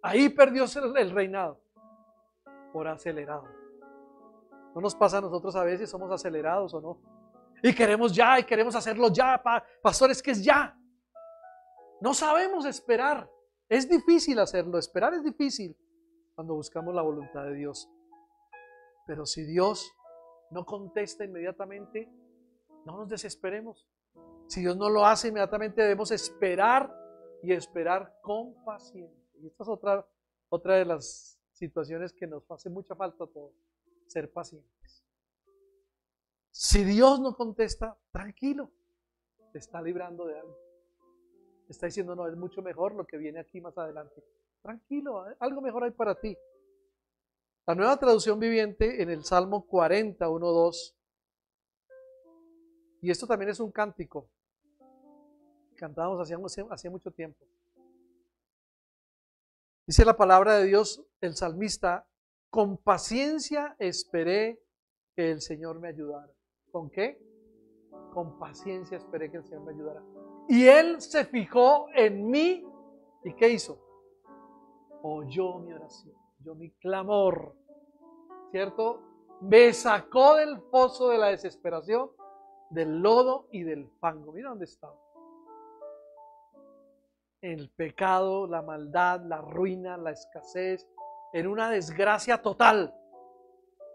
Ahí perdió el reinado por acelerado. ¿No nos pasa a nosotros a veces? ¿Somos acelerados o no? Y queremos ya, y queremos hacerlo ya, pastor, es que es ya. No sabemos esperar. Es difícil hacerlo, esperar es difícil cuando buscamos la voluntad de Dios. Pero si Dios no contesta inmediatamente, no nos desesperemos. Si Dios no lo hace inmediatamente, debemos esperar y esperar con paciencia. Y esta es otra de las situaciones que nos hace mucha falta a todos, ser pacientes. Si Dios no contesta, tranquilo, te está librando de algo. Te está diciendo, no, es mucho mejor lo que viene aquí más adelante. Tranquilo, algo mejor hay para ti. La Nueva Traducción Viviente en el Salmo 40, 1, 2. Y esto también es un cántico. Cantábamos hacía mucho tiempo. Dice la palabra de Dios, el salmista, con paciencia esperé que el Señor me ayudara. ¿Con qué? Con paciencia esperé que el Señor me ayudara. Y Él se fijó en mí. ¿Y qué hizo? Oyó mi oración, oyó mi clamor. ¿Cierto? Me sacó del pozo de la desesperación, del lodo y del fango. Mira dónde estaba. El pecado, la maldad, la ruina, la escasez, en una desgracia total.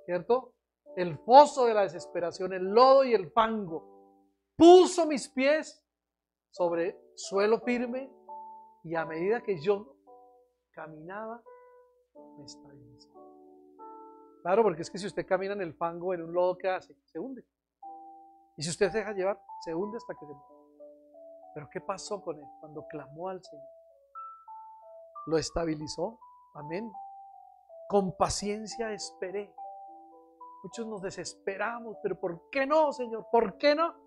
¿Cierto? El pozo de la desesperación, el lodo y el fango. Puso mis pies sobre suelo firme y a medida que yo caminaba, me estabilizaba. Claro, porque es que si usted camina en el fango, en un lodo, ¿qué hace? Se hunde. Y si usted se deja llevar, se hunde hasta que se muere. Pero ¿qué pasó con él cuando clamó al Señor? Lo estabilizó. Amén. Con paciencia esperé. Muchos nos desesperamos, pero ¿por qué no, Señor? ¿Por qué no?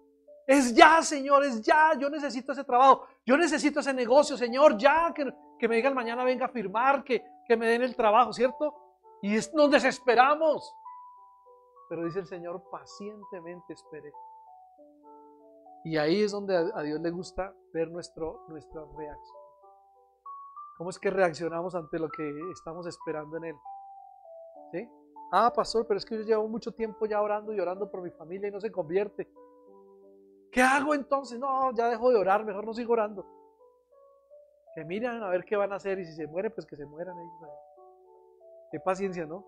Es ya, Señor, es ya. Yo necesito ese trabajo. Yo necesito ese negocio, Señor. Ya, que me digan mañana venga a firmar, que que me den el trabajo, ¿cierto? Y nos desesperamos. Pero dice el Señor, pacientemente esperé. Y ahí es donde a Dios le gusta ver nuestra reacción. ¿Cómo es que reaccionamos ante lo que estamos esperando en Él? ¿Sí? Ah, pastor, pero es que yo llevo mucho tiempo ya orando y orando por mi familia y no se convierte. ¿Qué hago entonces? No, ya dejo de orar, mejor no sigo orando. Que miren a ver qué van a hacer y si se mueren, pues que se mueran ellos. Qué paciencia, ¿no?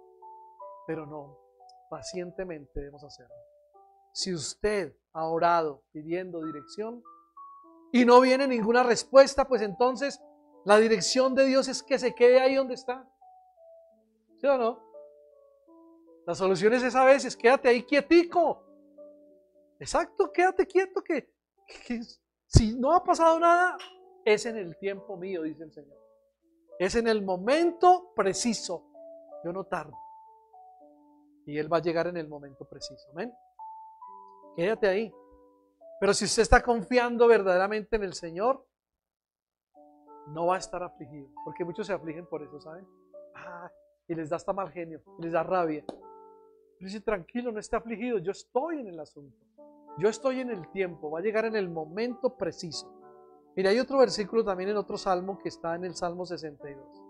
Pero no, pacientemente debemos hacerlo. Si usted ha orado pidiendo dirección y no viene ninguna respuesta, pues entonces la dirección de Dios es que se quede ahí donde está. ¿Sí o no? La solución es esa vez, quédate ahí quietico. Exacto, quédate quieto que si no ha pasado nada, es en el tiempo mío, dice el Señor. Es en el momento preciso. Yo no tardo. Y Él va a llegar en el momento preciso. Amén. Quédate ahí. Pero si usted está confiando verdaderamente en el Señor, no va a estar afligido. Porque muchos se afligen por eso, ¿saben? Y les da hasta mal genio, les da rabia. Pero dice, tranquilo, no esté afligido. Yo estoy en el asunto. Yo estoy en el tiempo. Va a llegar en el momento preciso. Mira, hay otro versículo también en otro salmo que está en el Salmo 62.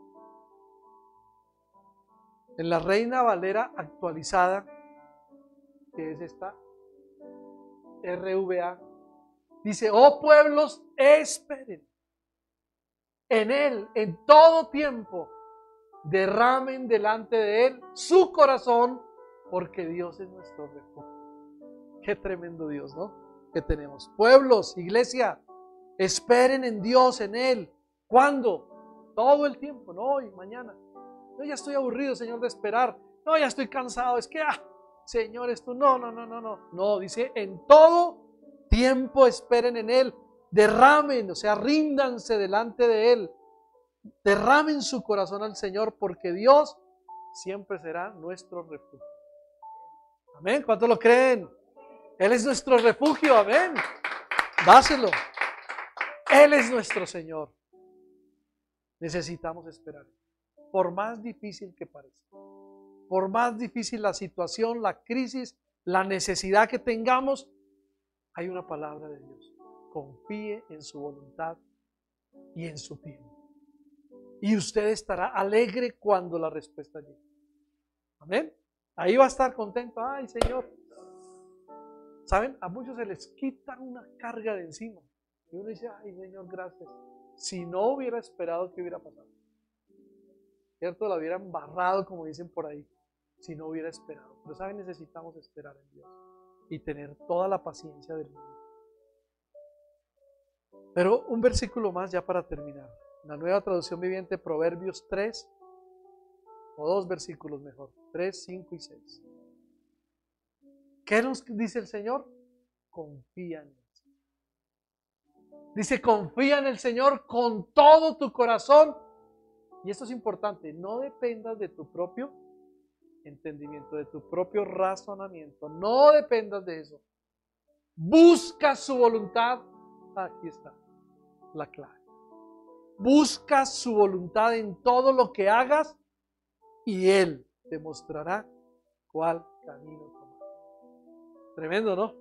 En la Reina Valera actualizada, que es esta, RVA, dice, oh pueblos, esperen en Él, en todo tiempo, derramen delante de Él su corazón, porque Dios es nuestro refugio. Qué tremendo Dios, ¿no? Que tenemos. Pueblos, iglesia, esperen en Dios, en Él. ¿Cuándo? Todo el tiempo, no hoy, mañana. Yo ya estoy aburrido, Señor, de esperar. No, ya estoy cansado. Es que, Señor, esto, no. No, dice, en todo tiempo esperen en Él. Derramen, o sea, ríndanse delante de Él. Derramen su corazón al Señor, porque Dios siempre será nuestro refugio. Amén. ¿Cuántos lo creen? Él es nuestro refugio. Amén. Dáselo. Él es nuestro Señor. Necesitamos esperar. Por más difícil que parezca, por más difícil la situación, la crisis, la necesidad que tengamos, hay una palabra de Dios. Confíe en su voluntad y en su tiempo. Y usted estará alegre cuando la respuesta llegue. Amén. Ahí va a estar contento. Ay, Señor. ¿Saben? A muchos se les quita una carga de encima. Y uno dice, ay, Señor, gracias. Si no hubiera esperado, ¿qué hubiera pasado? ¿Cierto? La hubieran barrado, como dicen por ahí, si no hubiera esperado. Pero ¿saben? Necesitamos esperar en Dios y tener toda la paciencia del mundo. Pero un versículo más ya para terminar. La Nueva Traducción Viviente, Proverbios 3, o 2 versículos mejor, 3, 5 y 6. ¿Qué nos dice el Señor? Confía en Él. Dice, confía en el Señor con todo tu corazón. Y esto es importante, no dependas de tu propio entendimiento, de tu propio razonamiento. No dependas de eso. Busca su voluntad. Aquí está la clave. Busca su voluntad en todo lo que hagas y Él te mostrará cuál camino tomar. Tremendo, ¿no?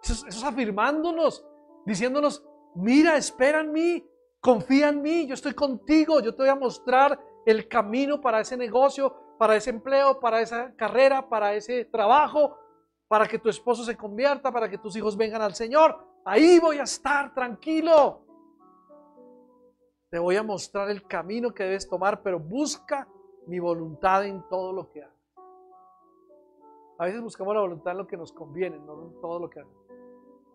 Eso es afirmándonos, diciéndonos, mira, espera en mí, confía en mí, yo estoy contigo, yo te voy a mostrar el camino para ese negocio, para ese empleo, para esa carrera, para ese trabajo, para que tu esposo se convierta, para que tus hijos vengan al Señor. Ahí voy a estar, tranquilo. Te voy a mostrar el camino que debes tomar, pero busca mi voluntad en todo lo que hagas. A veces buscamos la voluntad en lo que nos conviene, no en todo lo que hagamos.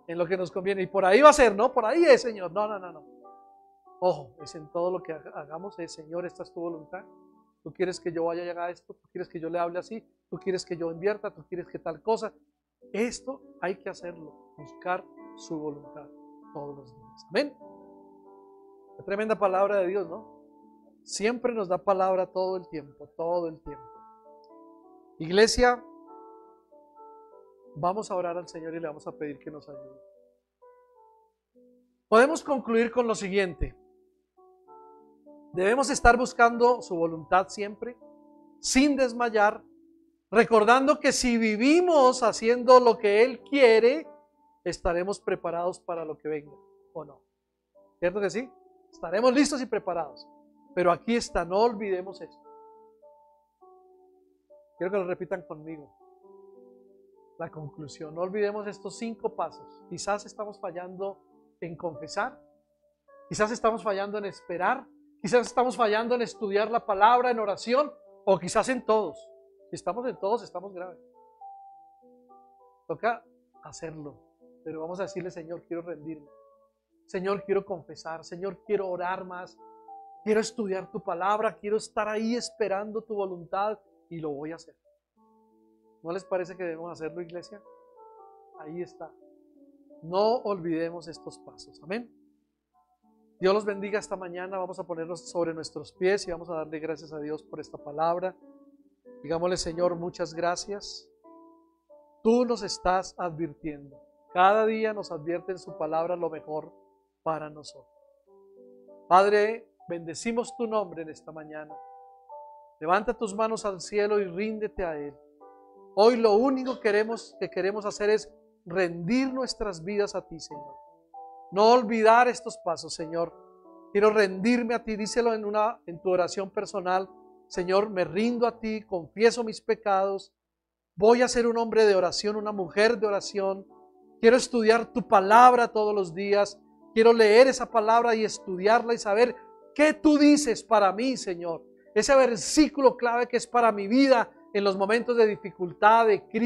En lo que nos conviene. Y por ahí va a ser, ¿no? Por ahí es, Señor. No. Ojo, es en todo lo que hagamos, es, Señor, esta es tu voluntad. Tú quieres que yo vaya a llegar a esto, tú quieres que yo le hable así, tú quieres que yo invierta, tú quieres que tal cosa. Esto hay que hacerlo, buscar su voluntad todos los días. Amén. Qué tremenda palabra de Dios, ¿no? Siempre nos da palabra todo el tiempo, todo el tiempo. Iglesia, vamos a orar al Señor y le vamos a pedir que nos ayude. Podemos concluir con lo siguiente. Debemos estar buscando su voluntad siempre, sin desmayar, recordando que si vivimos haciendo lo que Él quiere, estaremos preparados para lo que venga, ¿o no? ¿Cierto que sí? Estaremos listos y preparados. Pero aquí está, no olvidemos esto. Quiero que lo repitan conmigo. La conclusión, no olvidemos estos 5 pasos. Quizás estamos fallando en confesar, quizás estamos fallando en esperar, quizás estamos fallando en estudiar la palabra, en oración, o quizás en todos. Si estamos en todos, estamos graves. Toca hacerlo, pero vamos a decirle: Señor, quiero rendirme. Señor, quiero confesar. Señor, quiero orar más. Quiero estudiar tu palabra. Quiero estar ahí esperando tu voluntad y lo voy a hacer. ¿No les parece que debemos hacerlo, iglesia? Ahí está. No olvidemos estos pasos. Amén. Dios los bendiga esta mañana. Vamos a ponernos sobre nuestros pies y vamos a darle gracias a Dios por esta palabra. Digámosle: Señor, muchas gracias. Tú nos estás advirtiendo. Cada día nos advierte en su palabra lo mejor para nosotros. Padre, bendecimos tu nombre en esta mañana. Levanta tus manos al cielo y ríndete a Él. Hoy lo único que queremos hacer es rendir nuestras vidas a ti, Señor. No olvidar estos pasos, Señor. Quiero rendirme a ti. Díselo en tu oración personal. Señor, me rindo a ti, confieso mis pecados. Voy a ser un hombre de oración, una mujer de oración. Quiero estudiar tu palabra todos los días. Quiero leer esa palabra y estudiarla y saber qué tú dices para mí, Señor. Ese versículo clave que es para mi vida en los momentos de dificultad, de crisis.